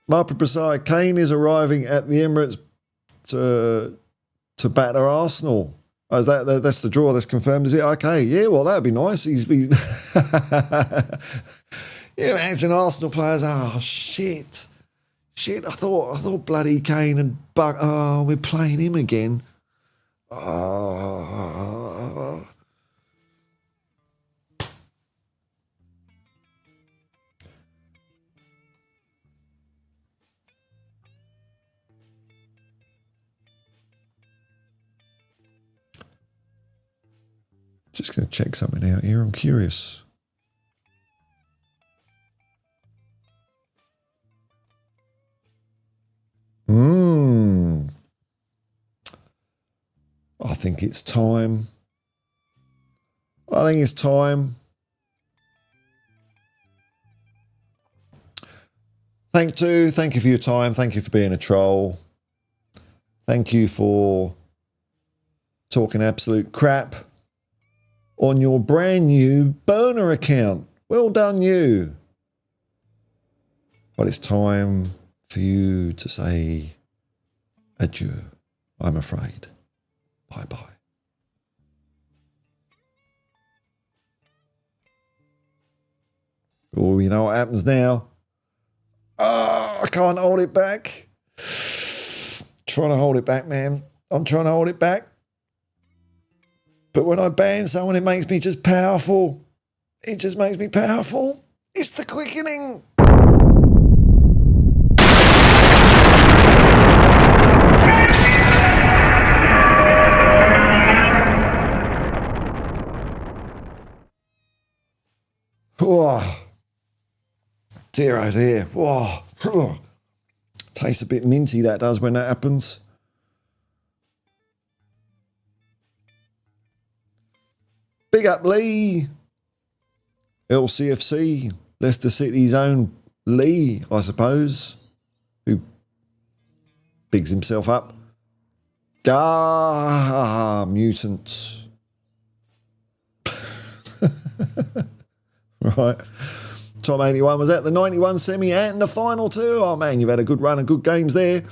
Marple Prasad, Kane is arriving at the Emirates to batter Arsenal. Oh, that's the draw. That's confirmed, is it? Okay, yeah. Well, that'd be nice. He's been. Yeah, imagine Arsenal players. Oh shit! I thought bloody Kane and Buck. Oh, we're playing him again. Oh. Just going to check something out here. I'm curious. I think it's time. Thank you for your time. Thank you for being a troll. Thank you for talking absolute crap on your brand new burner account. Well done, you. But it's time for you to say adieu, I'm afraid. Bye-bye. Oh, you know what happens now? Oh, I can't hold it back. Trying to hold it back, man. I'm trying to hold it back. But when I ban someone, it makes me just powerful. It just makes me powerful. It's the quickening. Oh, dear, oh dear. Oh. Tastes a bit minty, that does, when that happens. Big up Lee. LCFC, Leicester City's own Lee, I suppose, who bigs himself up. Gah, mutants. Right. Tom 81 was at the 91 semi and the final too. Oh man, you've had a good run of good games there.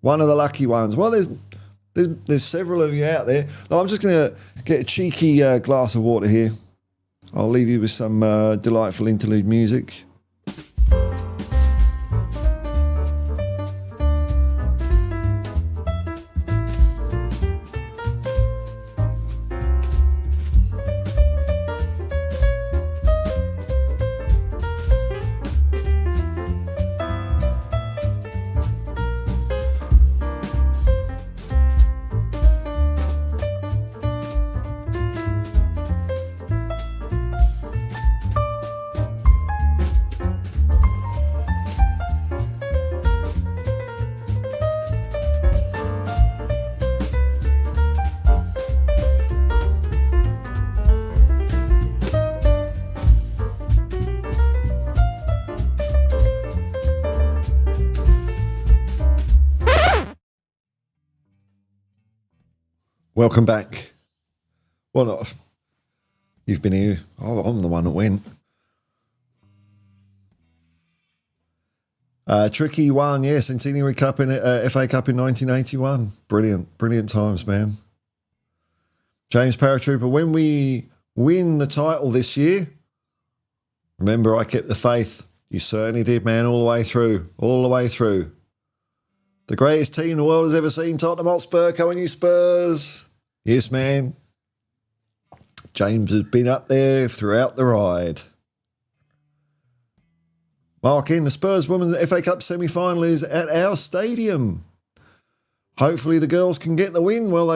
One of the lucky ones. Well, there's several of you out there. No, I'm just going to get a cheeky glass of water here. I'll leave you with some delightful interlude music. Welcome back. Well, not. You've been here. Oh, I'm the one that went. Tricky one, yeah. Centenary Cup in FA Cup in 1981. Brilliant times, man. James Paratrooper, when we win the title this year, remember I kept the faith. You certainly did, man, all the way through. The greatest team the world has ever seen, Tottenham Hotspur. Come on, you Spurs. Yes, man. James has been up there throughout the ride. Mark in, the Spurs Women's FA Cup semi-final is at our stadium. Hopefully the girls can get the win. Well,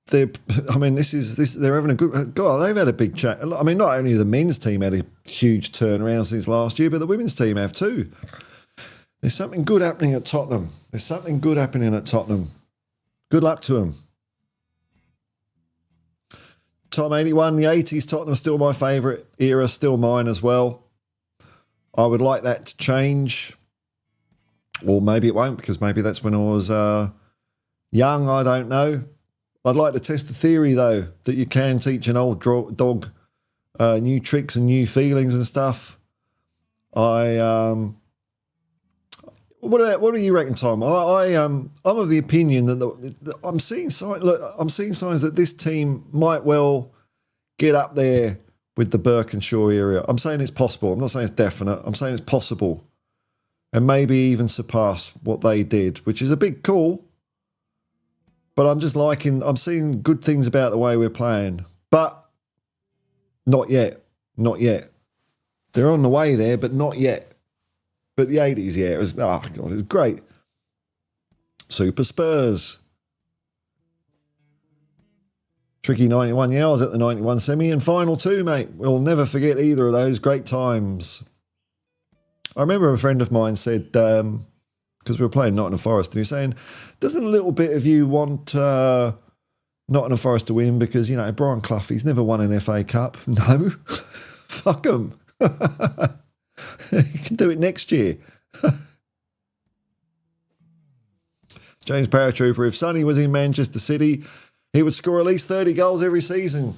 they're having a good. God, they've had a big chat. I mean, not only the men's team had a huge turnaround since last year, but the women's team have too. There's something good happening at Tottenham. Good luck to them. Tom 81, the 80s, Tottenham still my favourite era, still mine as well. I would like that to change. Or maybe it won't, because maybe that's when I was young, I don't know. I'd like to test the theory, though, that you can teach an old dog new tricks and new feelings and stuff. What do you reckon, Tom? I'm of the opinion that I'm seeing signs that this team might well get up there with the Birkinshaw area. I'm saying it's possible. I'm not saying it's definite. I'm saying it's possible, and maybe even surpass what they did, which is a big call. But I'm seeing good things about the way we're playing, but not yet. They're on the way there, but not yet. But the 80s, yeah, it was great. Super Spurs. Tricky 91. Yeah, I was at the 91 semi and final too, mate. We'll never forget either of those great times. I remember a friend of mine said, because we were playing Nottingham Forest, and he was saying, doesn't a little bit of you want Nottingham Forest to win because, you know, Brian Clough, he's never won an FA Cup. No, fuck him. He can do it next year. James Paratrooper, if Sonny was in Manchester City, he would score at least 30 goals every season.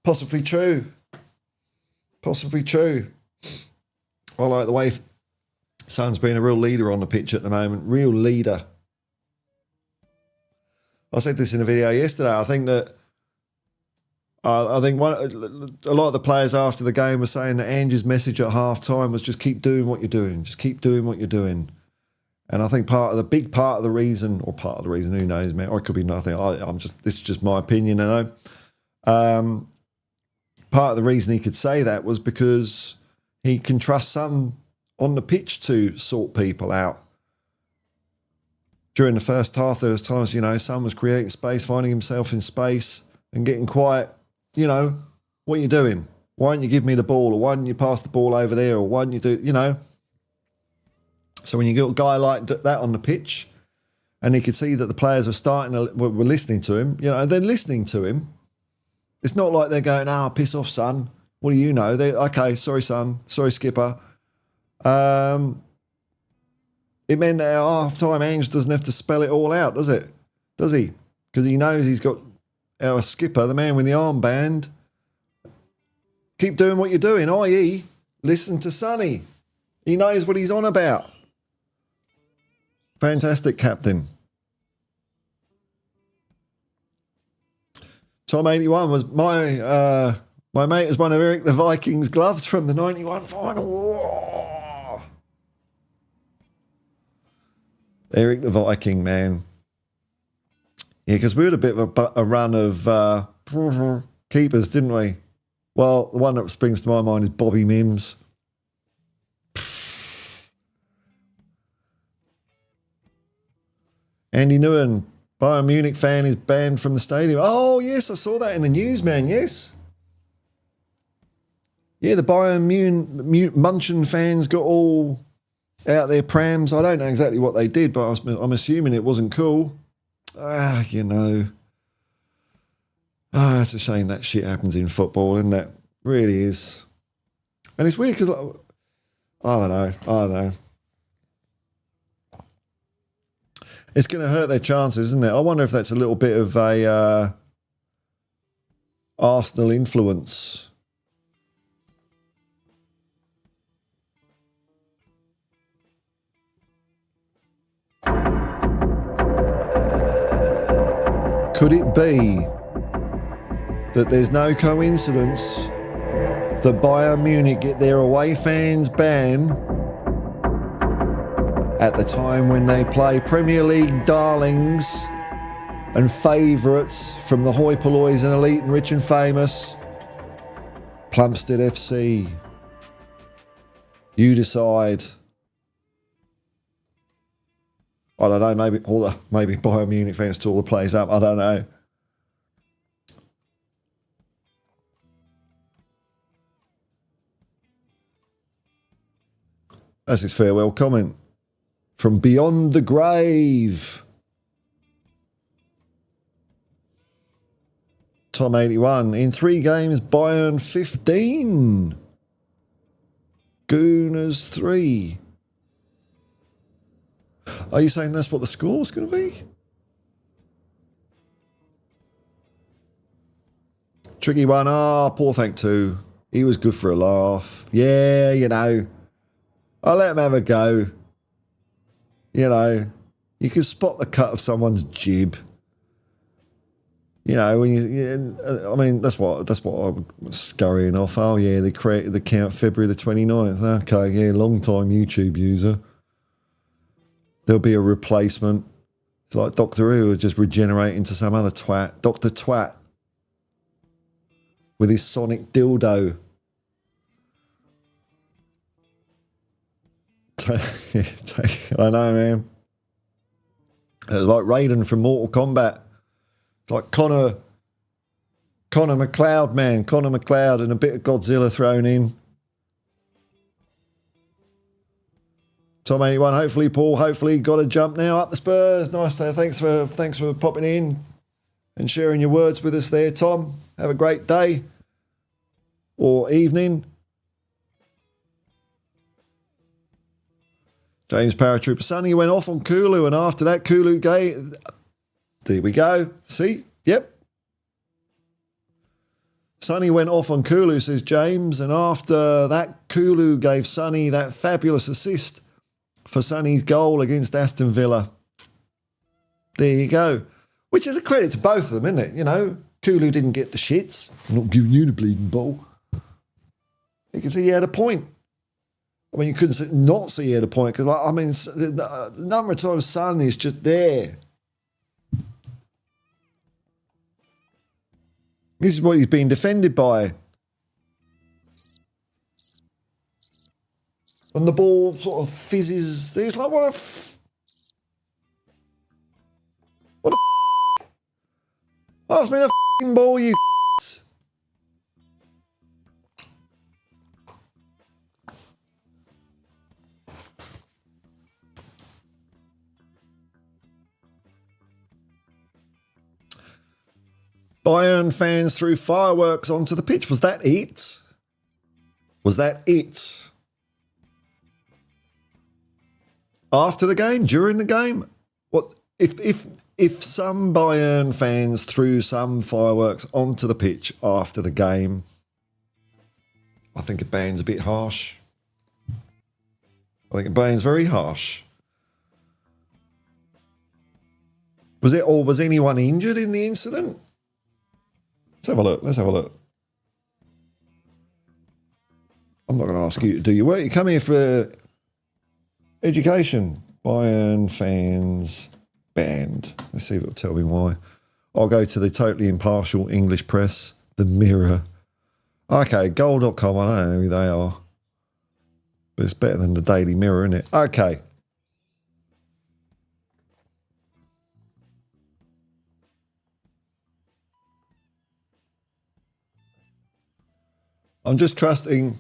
Possibly true. Possibly true. I like the way Son's been a real leader on the pitch at the moment. Real leader. I said this in a video yesterday. I think that a lot of the players after the game were saying that Ange's message at half time was just keep doing what you're doing. Just keep doing what you're doing. And I think big part of the reason, who knows, man, or it could be nothing. This is just my opinion, I know. Part of the reason he could say that was because he can trust Son on the pitch to sort people out. During the first half, there was times, you know, Son was creating space, finding himself in space and getting quiet. You know, what are you doing? Why don't you give me the ball? Or why don't you pass the ball over there? Or why don't you do, you know? So when you get a guy like that on the pitch and he could see that the players were listening to him, you know, they're listening to him. It's not like they're going, piss off, Son. What do you know? Okay, sorry, Son. Sorry, skipper. It meant that at half-time, Ange doesn't have to spell it all out, does it? Does he? Because he knows he's got our skipper, the man with the armband. Keep doing what you're doing, i.e. listen to Sonny. He knows what he's on about. Fantastic captain. Tom 81 was my mate is one of Eric the Viking's gloves from the 91 final. Eric the Viking, man. Yeah, because we had a bit of a run of keepers, didn't we? Well, the one that springs to my mind is Bobby Mims. Andy Nguyen, Bayern Munich fan, is banned from the stadium. Oh, yes, I saw that in the news, man, yes. Yeah, the Bayern Munchen fans got all out their prams. I don't know exactly what they did, but I'm assuming it wasn't cool. You know. It's a shame that shit happens in football, isn't it? Really is. And it's weird because, I don't know. It's going to hurt their chances, isn't it? I wonder if that's a little bit of a Arsenal influence. Could it be that there's no coincidence that Bayern Munich get their away fans banned at the time when they play Premier League darlings and favourites from the hoi pollois and elite and rich and famous, Plumstead FC? You decide. I don't know, maybe Bayern Munich fans tore the place up. I don't know. That's his farewell comment. From beyond the grave. Tom 81. In 3 games, Bayern 15. Gooners 3. Are you saying that's what the score's going to be? Tricky one. Poor Thank 2. He was good for a laugh. Yeah, you know. I'll let him have a go. You know, you can spot the cut of someone's jib. You know, I mean, that's what I'm scurrying off. Oh, yeah, they created the count February the 29th. Okay, yeah, long time YouTube user. There'll be a replacement. It's like Doctor Who will just regenerate into some other twat. Dr. Twat. With his sonic dildo. I know, man. It was like Raiden from Mortal Kombat. It's like Connor Connor McLeod, man. Connor McLeod and a bit of Godzilla thrown in. Tom 81, hopefully, Paul, hopefully got a jump now up the Spurs. Nice day. Thanks for popping in and sharing your words with us there, Tom. Have a great day or evening. James Paratrooper Sonny went off on Kulu, and after that, Kulu gave... There we go. See? Yep. Sonny went off on Kulu, says James, and after that, Kulu gave Sonny that fabulous assist for Sonny's goal against Aston Villa. There you go. Which is a credit to both of them, isn't it? You know, Kulu didn't get the shits. I'm not giving you the bleeding ball. You can see he had a point. I mean, you couldn't not see he had a point because, I mean, the number of times Son is just there. This is what he's being defended by. And the ball sort of fizzes. It's like, what a pass me the f***ing ball, you Bayern fans threw fireworks onto the pitch. Was that it? Was that it? After the game? During the game? What if some Bayern fans threw some fireworks onto the pitch after the game? I think a ban's a bit harsh. I think a ban's very harsh. Was anyone injured in the incident? Let's have a look. Let's have a look. I'm not going to ask you to do your work. You come here for education. Bayern fans banned. Let's see if it'll tell me why. I'll go to the totally impartial English press, the Mirror. Okay, goal.com. I don't know who they are. But it's better than the Daily Mirror, isn't it? Okay. I'm just trusting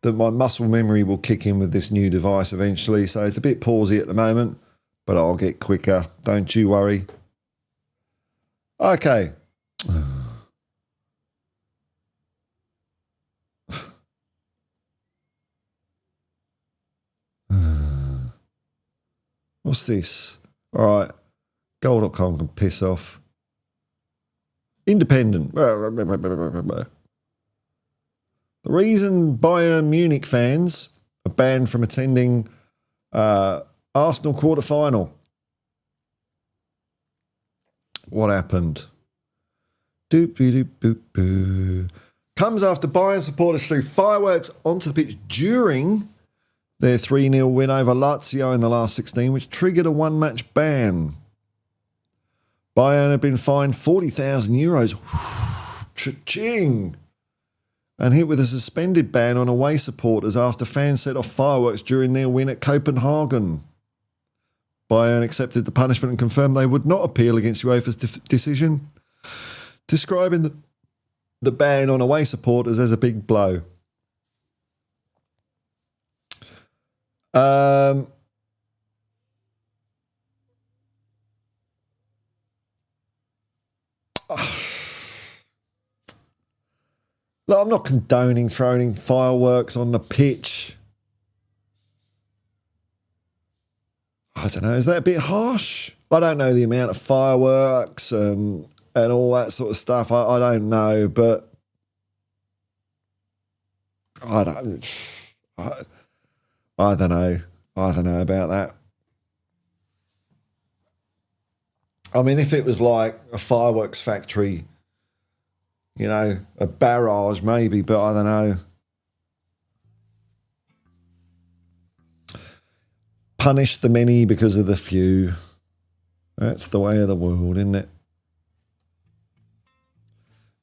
that my muscle memory will kick in with this new device eventually. So it's a bit pausey at the moment, but I'll get quicker. Don't you worry. Okay. What's this? All right. Goal.com can piss off. Independent. The reason Bayern Munich fans are banned from attending Arsenal quarter-final. What happened? Doop-doop-boop-boo. Comes after Bayern supporters threw fireworks onto the pitch during their 3-0 win over Lazio in the last 16, which triggered a one-match ban. Bayern had been fined €40,000. Cha-ching! And hit with a suspended ban on away supporters after fans set off fireworks during their win at Copenhagen. Bayern accepted the punishment and confirmed they would not appeal against UEFA's decision, describing the ban on away supporters as a big blow. Look, I'm not condoning throwing fireworks on the pitch. I don't know. Is that a bit harsh? I don't know the amount of fireworks and all that sort of stuff. I don't know, but I don't know. I don't know about that. I mean, if it was like a fireworks factory, you know, a barrage maybe, but I don't know. Punish the many because of the few. That's the way of the world, isn't it?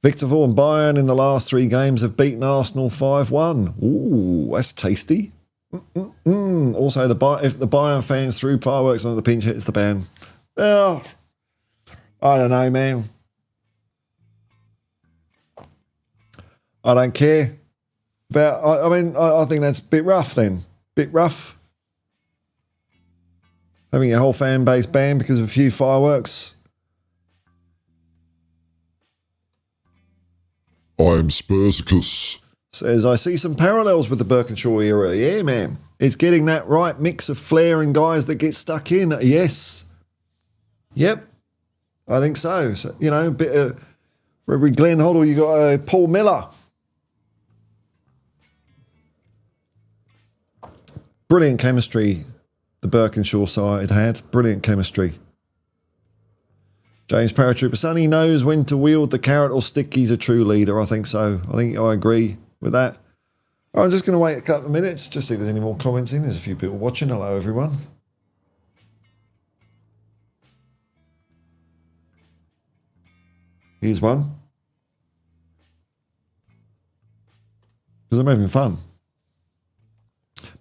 Victor Vaughan, Bayern in the last 3 games have beaten Arsenal 5-1. Ooh, that's tasty. Also, if the Bayern fans threw fireworks on the pitch, hits the ban. Well, I don't know, man. I don't care. I think that's a bit rough then. Bit rough. Having your whole fan base banned because of a few fireworks. I am Spursicus. Says, I see some parallels with the Birkinshaw era. Yeah, man. It's getting that right mix of flair and guys that get stuck in. Yes. Yep. I think so. So a bit of, for every Glenn Hoddle, you got Paul Miller. Brilliant chemistry the Birkinshaw side had. Brilliant chemistry. James Paratrooper Sonny knows when to wield the carrot or stick. He's a true leader. I think so. I think I agree with that. I'm just going to wait a couple of minutes, just see if there's any more comments in. There's a few people watching. Hello, everyone. Here's one. Because I'm having fun.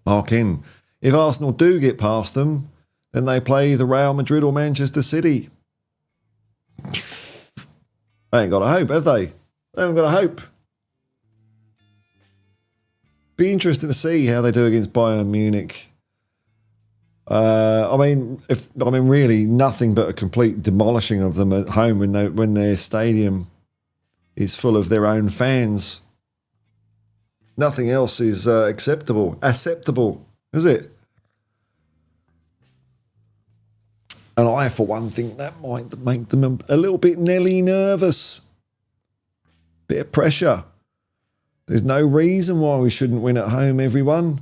Mark in. If Arsenal do get past them, then they play the Real Madrid or Manchester City. They ain't got a hope, have they? They haven't got a hope. Be interesting to see how they do against Bayern Munich. Really nothing but a complete demolishing of them at home when their stadium is full of their own fans. Nothing else is acceptable, is it? And I, for one, think that might make them a little bit Nelly nervous. Bit of pressure. There's no reason why we shouldn't win at home, everyone.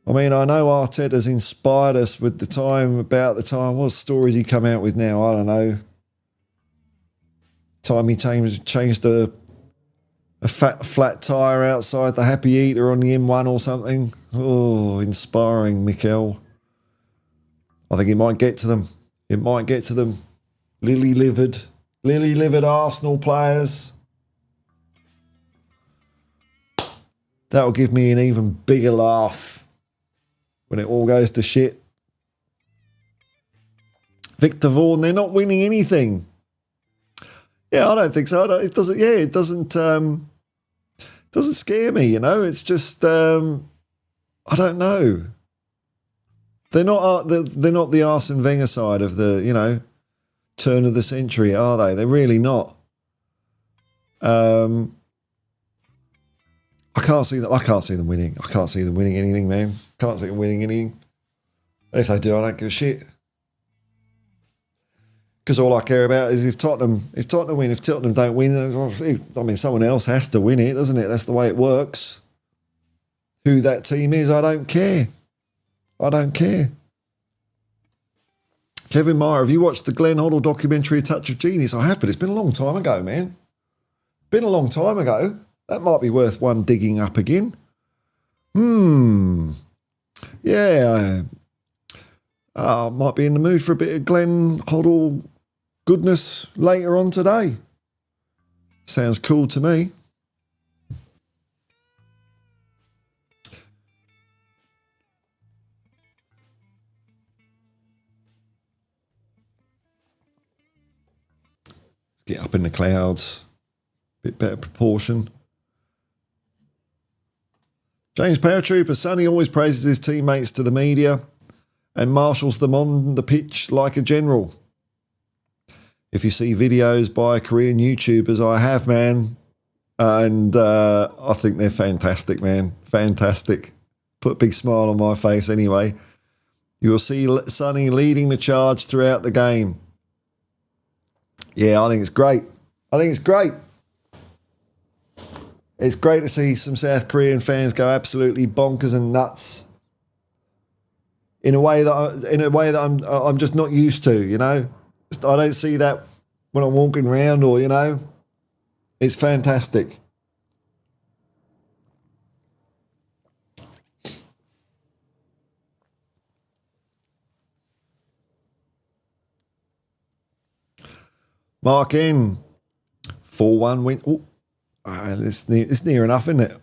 I mean, I know Arteta's inspired us with the time. What stories he come out with now? I don't know. Time he changed a flat tyre outside the Happy Eater on the M1 or something. Oh, inspiring, Mikel. I think it might get to them. Lily-livered Arsenal players. That'll give me an even bigger laugh when it all goes to shit. Victor Vaughan, they're not winning anything. Yeah, I don't think so. It doesn't scare me, It's just, I don't know. They're not the Arsene Wenger side of the, turn of the century, are they? They're really not. I can't see them winning. I can't see them winning anything, man. Can't see them winning anything. If they do, I don't give a shit. Because all I care about is if Tottenham win. If Tottenham don't win, someone else has to win it, doesn't it? That's the way it works. Who that team is, I don't care. Kevin Meyer, have you watched the Glenn Hoddle documentary A Touch of Genius? I have, but it's been a long time ago, man. Been a long time ago. That might be worth one digging up again. Yeah. Might be in the mood for a bit of Glenn Hoddle goodness later on today. Sounds cool to me. Get up in the clouds. Bit better proportion. James Paratrooper, Sonny always praises his teammates to the media and marshals them on the pitch like a general. If you see videos by Korean YouTubers, I have, man, and I think they're fantastic, man. Fantastic. Put a big smile on my face anyway. You will see Sonny leading the charge throughout the game. Yeah, I think it's great. It's great to see some South Korean fans go absolutely bonkers and nuts in a way that I'm just not used to, I don't see that when I'm walking around or, it's fantastic. Mark in 4-1 win. Oh, it's near enough, isn't it?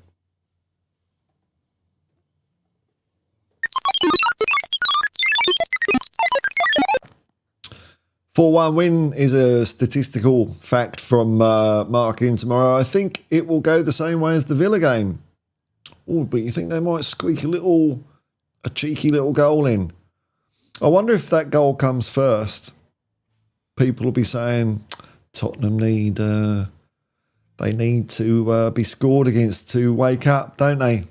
4-1 win is a statistical fact from Mark in tomorrow. I think it will go the same way as the Villa game. Oh, but you think they might squeak a cheeky little goal in? I wonder if that goal comes first. People will be saying Tottenham need to be scored against to wake up, don't they?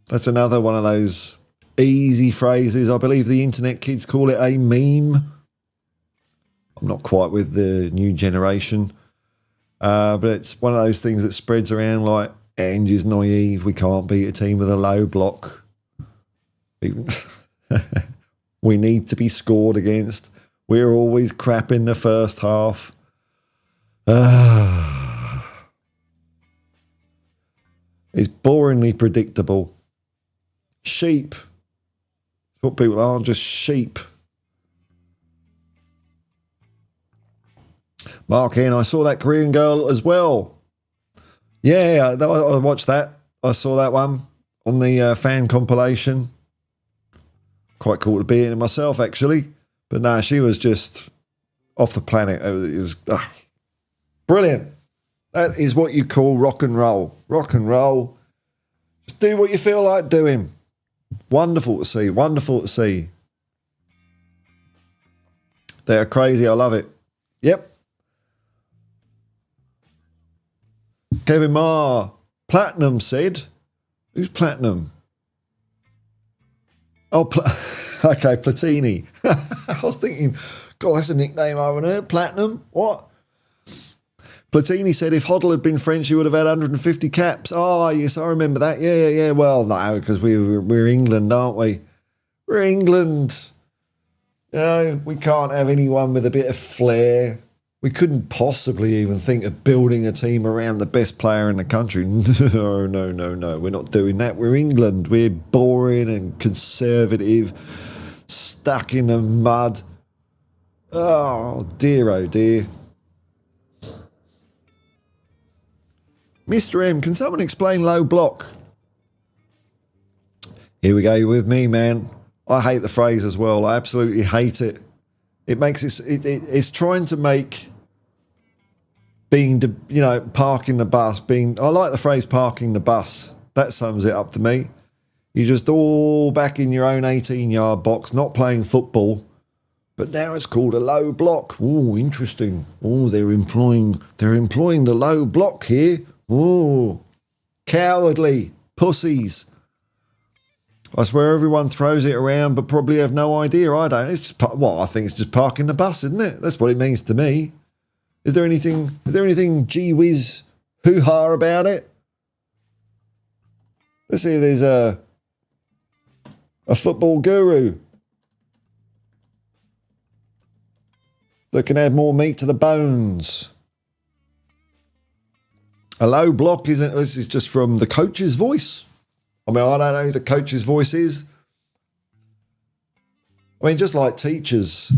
That's another one of those easy phrases. I believe the internet kids call it a meme. I'm not quite with the new generation. But it's one of those things that spreads around like, Ange is naive. We can't beat a team with a low block. We need to be scored against. We're always crap in the first half. It's boringly predictable. Sheep. What people are, just sheep. Mark in, I saw that Korean girl as well. Yeah, I watched that. I saw that one on the fan compilation. Quite cool to be in it myself, actually. But no, she was just off the planet. It was brilliant. That is what you call rock and roll. Rock and roll. Just do what you feel like doing. Wonderful to see. Wonderful to see. They are crazy. I love it. Yep. Kevin Marr. Platinum said. Who's Platinum? Oh, okay, Platini. I was thinking, God, that's a nickname I haven't heard. Platinum? What? Platini said if Hoddle had been French, he would have had 150 caps. Oh, yes, I remember that. Yeah. Well, no, because we're England, aren't we? We're England. You know, we can't have anyone with a bit of flair. We couldn't possibly even think of building a team around the best player in the country. No. We're not doing that. We're England. We're boring and conservative, stuck in the mud. Oh, dear. Mr. M, can someone explain low block? Here we go with me, man. I hate the phrase as well. I absolutely hate it. It makes it's trying to make parking the bus I like the phrase parking the bus. That sums it up to me. You're just all back in your own 18-yard box, not playing football. But now it's called a low block. Oh, interesting. Oh, they're employing the low block here. Oh, cowardly pussies. I swear everyone throws it around, but probably have no idea. I don't. It's just, I think it's just parking the bus, isn't it? That's what it means to me. Is there anything gee whiz hoo-ha about it? Let's see if there's a football guru that can add more meat to the bones. A low block this is just from the coach's voice. I mean, I don't know who the coach's voice is. I mean, just like teachers,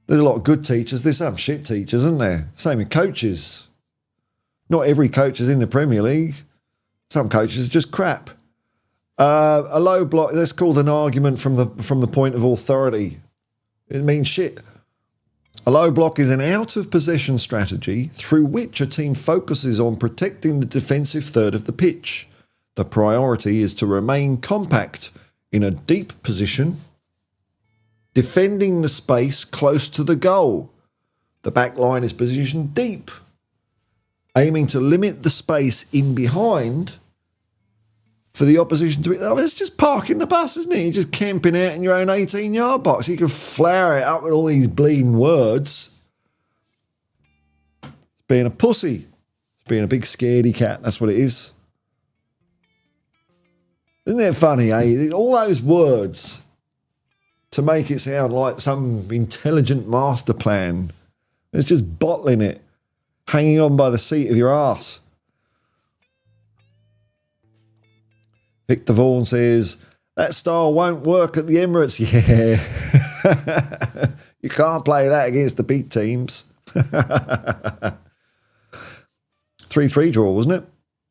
there's a lot of good teachers. There's some shit teachers, isn't there? Same with coaches. Not every coach is in the Premier League. Some coaches are just crap. A low block, that's called an argument from the point of authority. It means shit. A low block is an out-of-possession strategy through which a team focuses on protecting the defensive third of the pitch. The priority is to remain compact in a deep position, defending the space close to the goal. The back line is positioned deep, aiming to limit the space in behind for the opposition to... Oh, it's just parking the bus, isn't it? You're just camping out in your own 18-yard box. You can flower it up with all these bleeding words. It's being a pussy. It's being a big scaredy cat. That's what it is. Isn't it funny, eh? All those words to make it sound like some intelligent master plan. It's just bottling it, hanging on by the seat of your arse. Victor Vaughan says, that style won't work at the Emirates. Yeah. You can't play that against the big teams. 3-3 draw, wasn't it?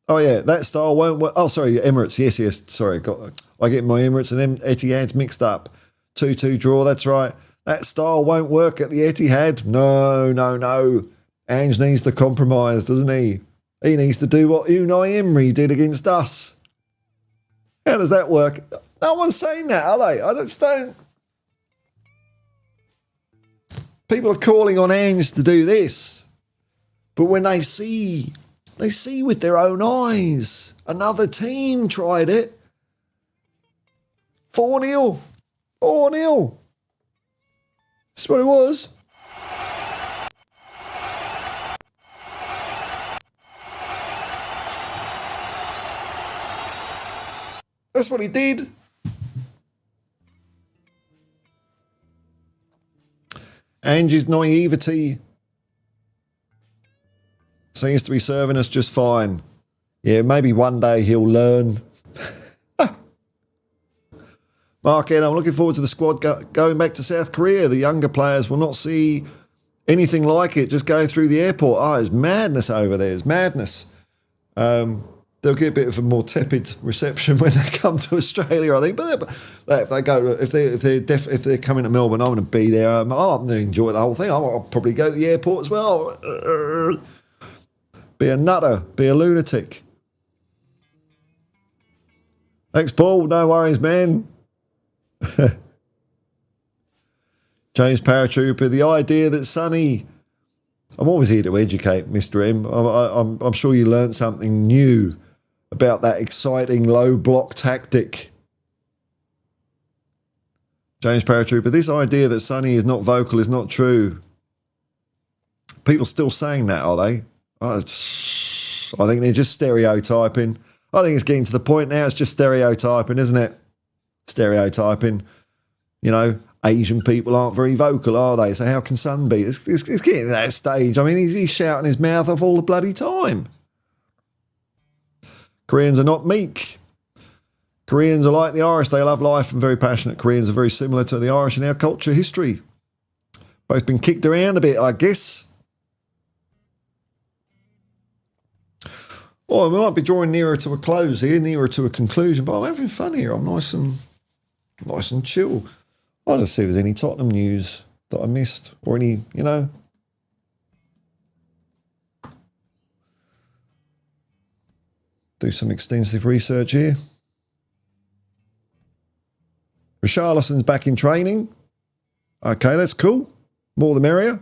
Oh, yeah, that style won't work. Oh, sorry, Emirates. Yes. Sorry, I get my Emirates and Etihads mixed up. 2-2 draw, that's right. That style won't work at the Etihad. No. Ange needs to compromise, doesn't he? He needs to do what Unai Emery did against us. How does that work? No one's saying that, are they? I just don't. People are calling on Ange to do this. But when they see with their own eyes. Another team tried it. 4-0. 4-0. That's what it was. That's what he did. Ange's naivety seems to be serving us just fine. Yeah, maybe one day he'll learn. Mark Ed, I'm looking forward to the squad going back to South Korea. The younger players will not see anything like it just going through the airport. Oh, it's madness over there. It's madness. They'll get a bit of a more tepid reception when they come to Australia, I think. But if they go, if they're coming to Melbourne, I'm going to be there. I'm going to enjoy the whole thing. I'll probably go to the airport as well. Be a nutter, be a lunatic. Thanks, Paul. No worries, man. James Paratrooper, the idea that Sonny... I'm always here to educate, Mr. M. I'm sure you learned something new about that exciting low block tactic. James Paratrooper, this idea that Sonny is not vocal is not true. People still saying that, are they? I think they're just stereotyping. I think it's getting to the point now, it's just stereotyping, isn't it? Stereotyping. You know, Asian people aren't very vocal, are they? So how can Son be? It's getting to that stage. I mean, he's shouting his mouth off all the bloody time. Koreans are not meek. Koreans are like the Irish. They love life and very passionate. Koreans are very similar to the Irish in our culture history. Both been kicked around a bit, I guess. Oh, we might be drawing nearer to a close here, nearer to a conclusion, but I'm having fun here. I'm nice and chill. I'll just see if there's any Tottenham news that I missed or any, do some extensive research here. Richarlison's back in training. Okay, that's cool. More the merrier.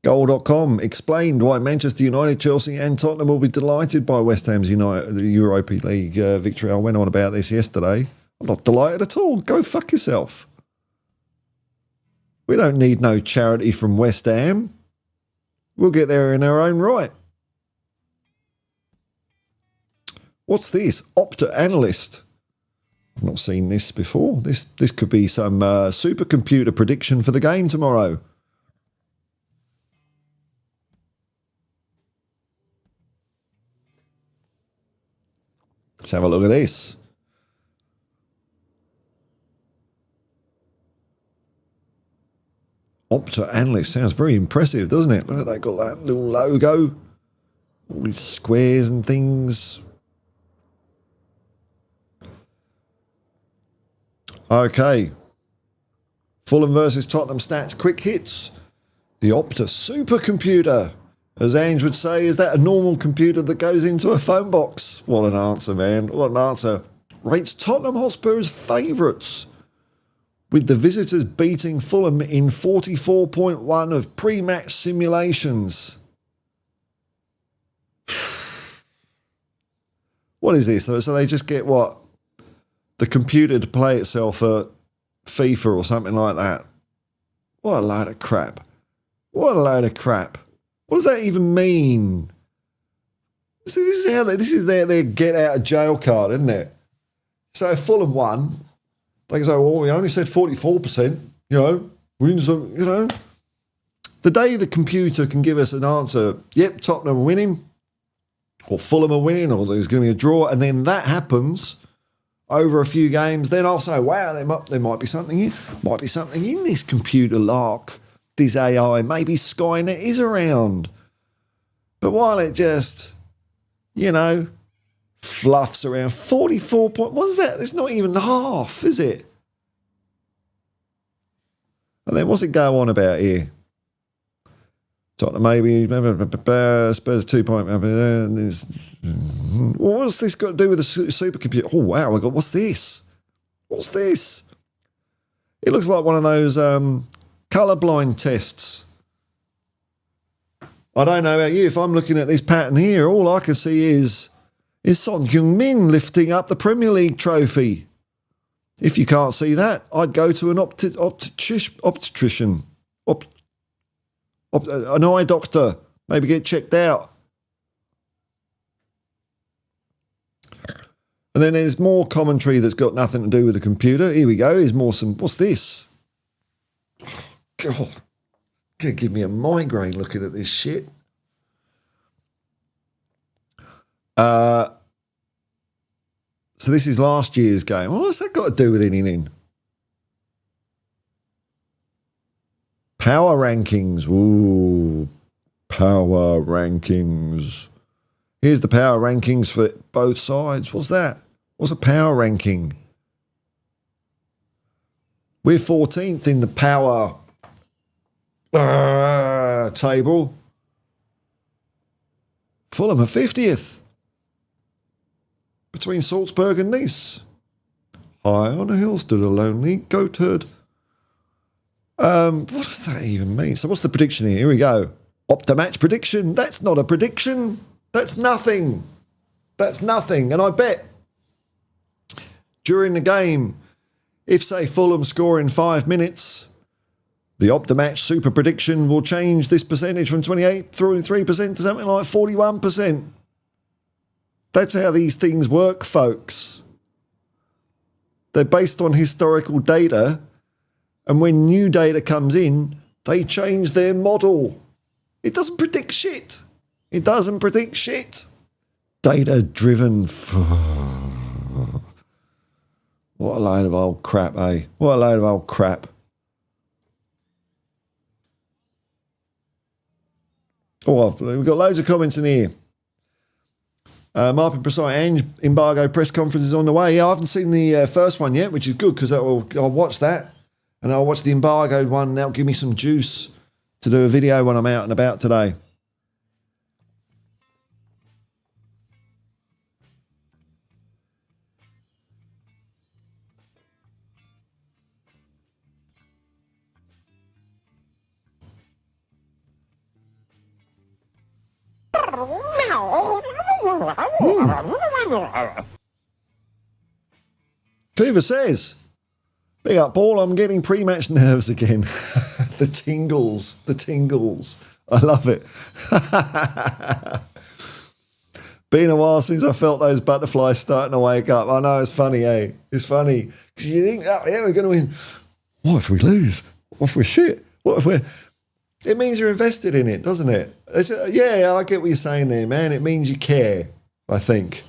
Goal.com explained why Manchester United, Chelsea and Tottenham will be delighted by West Ham's Europa League victory. I went on about this yesterday. I'm not delighted at all. Go fuck yourself. We don't need no charity from West Ham. We'll get there in our own right. What's this? Opta Analyst. I've not seen this before. This could be some supercomputer prediction for the game tomorrow. Let's have a look at this. Opta Analyst sounds very impressive, doesn't it? Look, they got that little logo, all these squares and things. Okay. Fulham versus Tottenham stats, quick hits. The Opta supercomputer. As Ange would say, is that a normal computer that goes into a phone box? What an answer, man. What an answer. Rates Tottenham Hotspur as favourites, with the visitors beating Fulham in 44.1 of pre-match simulations. What is this? So they just get what? The computer to play itself at FIFA or something like that. What a load of crap. What a load of crap. What does that even mean? This is their get out of jail card, isn't it? So if Fulham won, they can say, well, we only said 44%, wins, The day the computer can give us an answer, yep, Tottenham are winning, or Fulham are winning, or there's going to be a draw, and then that happens over a few games, then I'll say, wow, there might be something in this computer lark. This AI, maybe Skynet is around. But while it just, fluffs around 44 point. What's that? It's not even half, is it? And then what's it go on about here? Tottenham maybe Spurs 2 point. What's this got to do with the supercomputer? Oh wow! What's this? What's this? It looks like one of those colourblind tests. I don't know about you. If I'm looking at this pattern here, all I can see is Son Heung-min lifting up the Premier League trophy. If you can't see that, I'd go to an optician, an eye doctor, maybe get checked out. And then there's more commentary that's got nothing to do with the computer. Here we go. Here's more what's this? God, gonna give me a migraine looking at this shit. So this is last year's game. What's that got to do with anything? Power rankings. Ooh, power rankings. Here's the power rankings for both sides. What's that? What's a power ranking? We're 14th in the power table. Fulham are 50th. Between Salzburg and Nice. High on a hill stood a lonely goat herd. What does that even mean? So what's the prediction here? Here we go. Optimatch prediction. That's not a prediction. That's nothing. That's nothing. And I bet during the game, if, say, Fulham score in 5 minutes, the Optimatch super prediction will change this percentage from 28 through 3% to something like 41%. That's how these things work, folks. They're based on historical data, and when new data comes in, they change their model. It doesn't predict shit. It doesn't predict shit. Data-driven. What a load of old crap, eh? What a load of old crap. Oh, we've got loads of comments in here. Martin Precise, Ange embargo press conference is on the way. Yeah, I haven't seen the first one yet, which is good because I'll watch that. And I'll watch the embargoed one. And that'll give me some juice to do a video when I'm out and about today. Coover says, big up, Paul, I'm getting pre-match nerves again. The tingles. I love it. Been a while since I felt those butterflies starting to wake up. I know, it's funny, eh? It's funny. Because you think, oh, yeah, we're going to win. What if we lose? What if we're shit? What if we're... It means you're invested in it, doesn't it? Yeah, I get what you're saying there, man. It means you care, I think.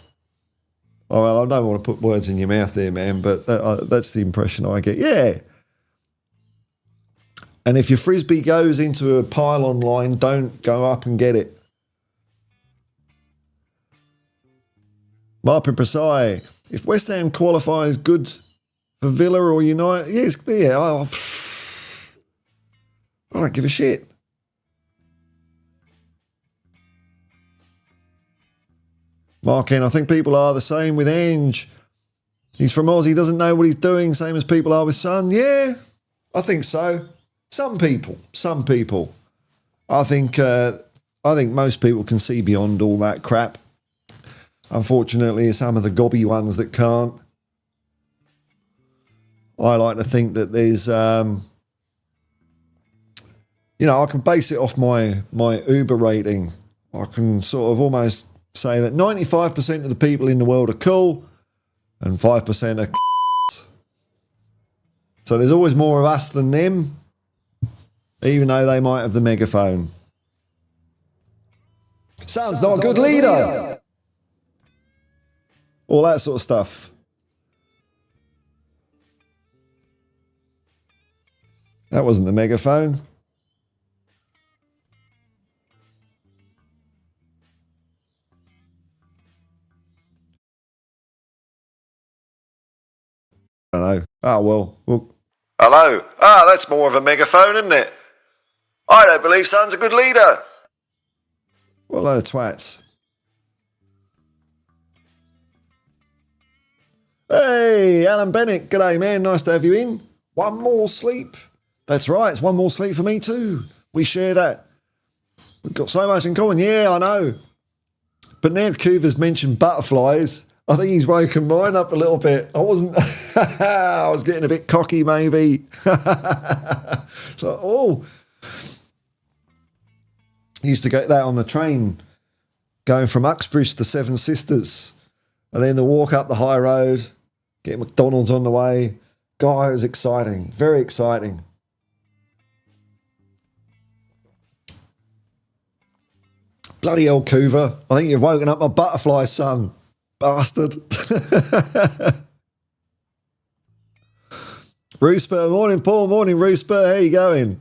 Oh, well, I don't want to put words in your mouth there, man, but that's the impression I get. Yeah. And if your Frisbee goes into a pylon line, don't go up and get it. Marpin Precise, if West Ham qualifies good for Villa or United, yes, yeah, I don't give a shit. Mark N, I think people are the same with Ange. He's from Oz, he doesn't know what he's doing, same as people are with Son. Yeah, I think so. Some people. I think most people can see beyond all that crap. Unfortunately, some of the gobby ones that can't. I like to think that there's, I can base it off my Uber rating. I can sort of almost say that 95% of the people in the world are cool and 5% are so there's always more of us than them, even though they might have the megaphone. Sounds not a good leader. All that sort of stuff. That wasn't the megaphone. don't know. Oh, well. Hello. Ah, that's more of a megaphone, isn't it? I don't believe Son's a good leader. Well, they're twats. Hey, Alan Bennett. G'day, man. Nice to have you in. One more sleep. That's right. It's one more sleep for me too. We share that. We've got so much in common. Yeah, I know. But now Coover's mentioned butterflies, I think he's woken mine up a little bit. I wasn't... I was getting a bit cocky, maybe. So, used to get that on the train, going from Uxbridge to Seven Sisters, and then the walk up the high road, get McDonald's on the way. God, it was exciting. Very exciting. Bloody hell, Coover. I think you've woken up my butterfly, son. Bastard. Roosper, morning, Paul. Morning, Roosper. How you going?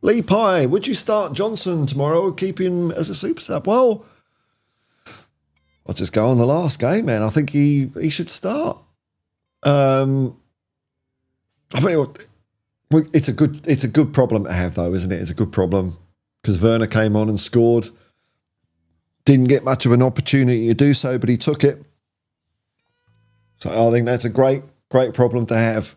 Lee Pye, would you start Johnson tomorrow or keep him as a super sub? Well, I'll just go on the last game, man. I think he should start. I mean, it's a good problem to have, though, isn't it? It's a good problem because Werner came on and scored. Didn't get much of an opportunity to do so, but he took it. So I think that's a great problem to have.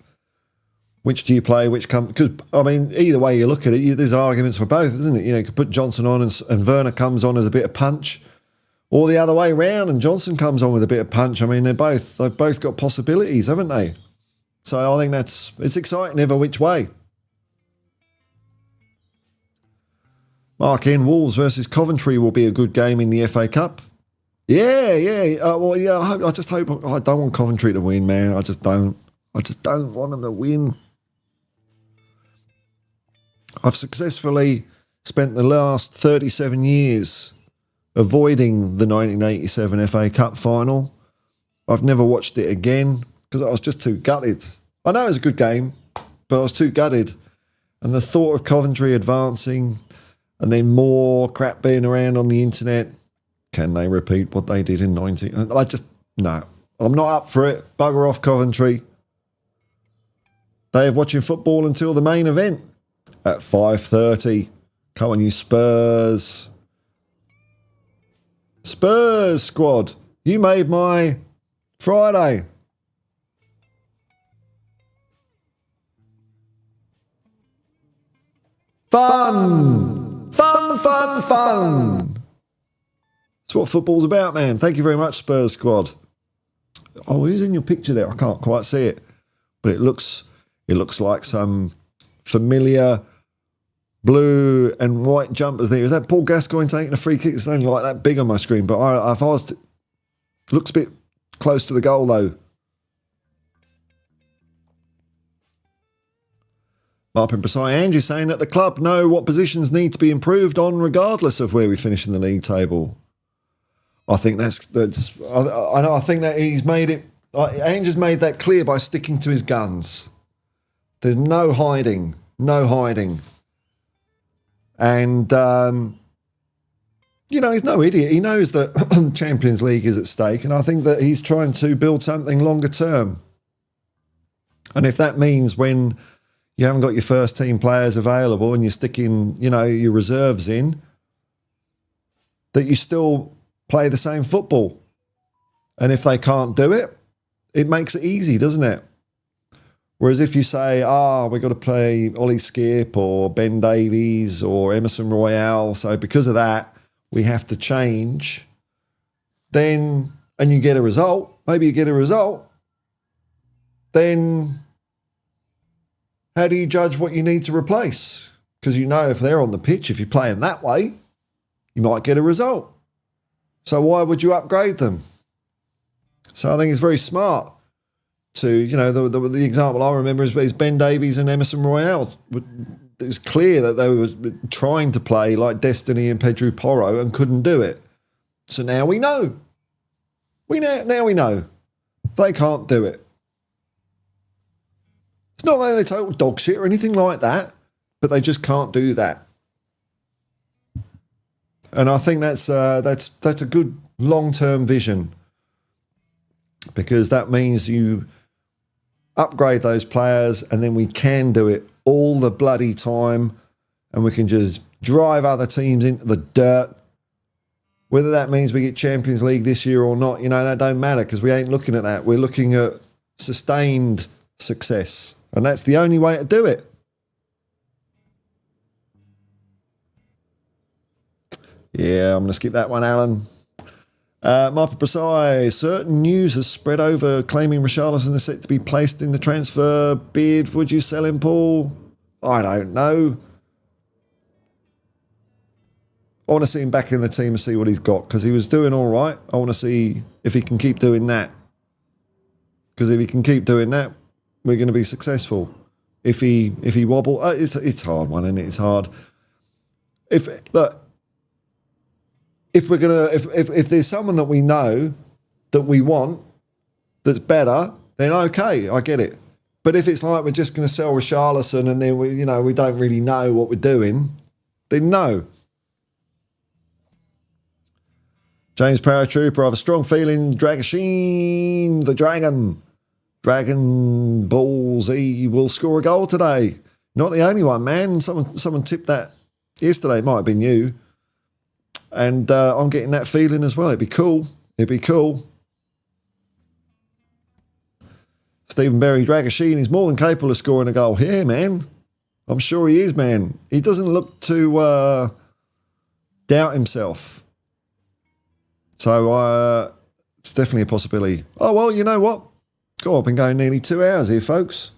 Which do you play? Which come? Because I mean, either way you look at it, there's arguments for both, isn't it? You know, you could put Johnson on and Werner comes on as a bit of punch, or the other way round, and Johnson comes on with a bit of punch. I mean, they've both got possibilities, haven't they? So I think it's exciting either which way. Mark N. Wolves versus Coventry will be a good game in the FA Cup. Yeah. I just hope. I don't want Coventry to win, man. I just don't want them to win. I've successfully spent the last 37 years avoiding the 1987 FA Cup final. I've never watched it again because I was just too gutted. I know it was a good game, but I was too gutted. And the thought of Coventry advancing and then more crap being around on the internet, can they repeat what they did in 19... No, I'm not up for it. Bugger off, Coventry. Day of watching football until the main event at 5:30. Come on, you Spurs. Spurs squad. You made my Friday. Fun. That's what football's about, man. Thank you very much, Spurs squad. Oh, who's in your picture there? I can't quite see it. But it looks like some familiar blue and white jumpers there. Is that Paul Gascoigne taking a free kick? It's only like that big on my screen, but I've asked. Looks a bit close to the goal though. Marpin Presai, Andrew saying that the club know what positions need to be improved on regardless of where we finish in the league table. I think I think that he's made it. Andrew's made that clear by sticking to his guns. There's no hiding. And, he's no idiot. He knows that Champions League is at stake, and I think that he's trying to build something longer term. And if that means when you haven't got your first team players available and you're sticking, your reserves in, that you still play the same football. And if they can't do it, it makes it easy, doesn't it? Whereas if you say, we've got to play Ollie Skip or Ben Davies or Emerson Royale, so because of that, we have to change, then, and you get a result, maybe you get a result, then how do you judge what you need to replace? Because if they're on the pitch, if you're playing that way, you might get a result. So why would you upgrade them? So I think it's very smart to, the example I remember is Ben Davies and Emerson Royale. It was clear that they were trying to play like Destiny and Pedro Porro and couldn't do it. So now we know. Now we know. They can't do it. It's not that they're total dog shit or anything like that, but they just can't do that. And I think that's a good long-term vision, because that means you upgrade those players, and then we can do it all the bloody time, and we can just drive other teams into the dirt. Whether that means we get Champions League this year or not, that don't matter, because we ain't looking at that. We're looking at sustained success, and that's the only way to do it. Yeah, I'm going to skip that one, Alan. Marpa Precise, certain news has spread over claiming Richarlison is set to be placed in the transfer bid. Would you sell him, Paul? I don't know. I want to see him back in the team and see what he's got, because he was doing all right. I want to see if he can keep doing that. Because if he can keep doing that, we're going to be successful. If he wobble, it's a hard one, isn't it? It's hard. If there's someone that we know that we want that's better, then okay, I get it. But if it's like we're just going to sell Richarlison and then we don't really know what we're doing, then no. James Paratrooper, I have a strong feeling Dragon Ball Z will score a goal today. Not the only one, man. Someone tipped that yesterday. It might have been you. And I'm getting that feeling as well. It'd be cool. Stephen Berry, Dragoshin is more than capable of scoring a goal. Yeah, man. I'm sure he is, man. He doesn't look to doubt himself. So it's definitely a possibility. Oh, well, you know what? God, I've been going nearly 2 hours here, folks.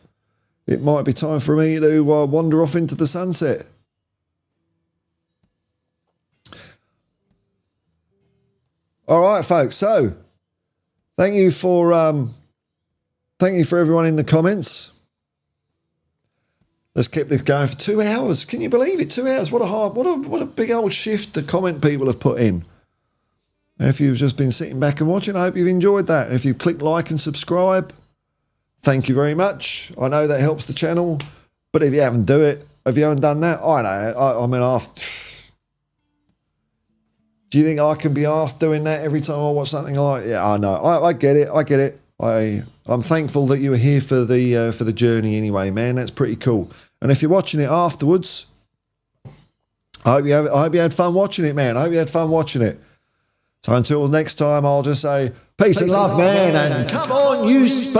It might be time for me to wander off into the sunset. All right, folks. So, thank you for everyone in the comments. Let's keep this going for 2 hours. Can you believe it? 2 hours. What a big old shift the comment people have put in. And if you've just been sitting back and watching, I hope you've enjoyed that. And if you've clicked like and subscribe, thank you very much. I know that helps the channel. But if you haven't done that, I know. Do you think I can be asked doing that every time I watch something like? Yeah, I know. I get it. I'm thankful that you were here for the journey anyway, man. That's pretty cool. And if you're watching it afterwards, I hope you had fun watching it, man. I hope you had fun watching it. So until next time, I'll just say peace and love, man, and come on, you Spurs!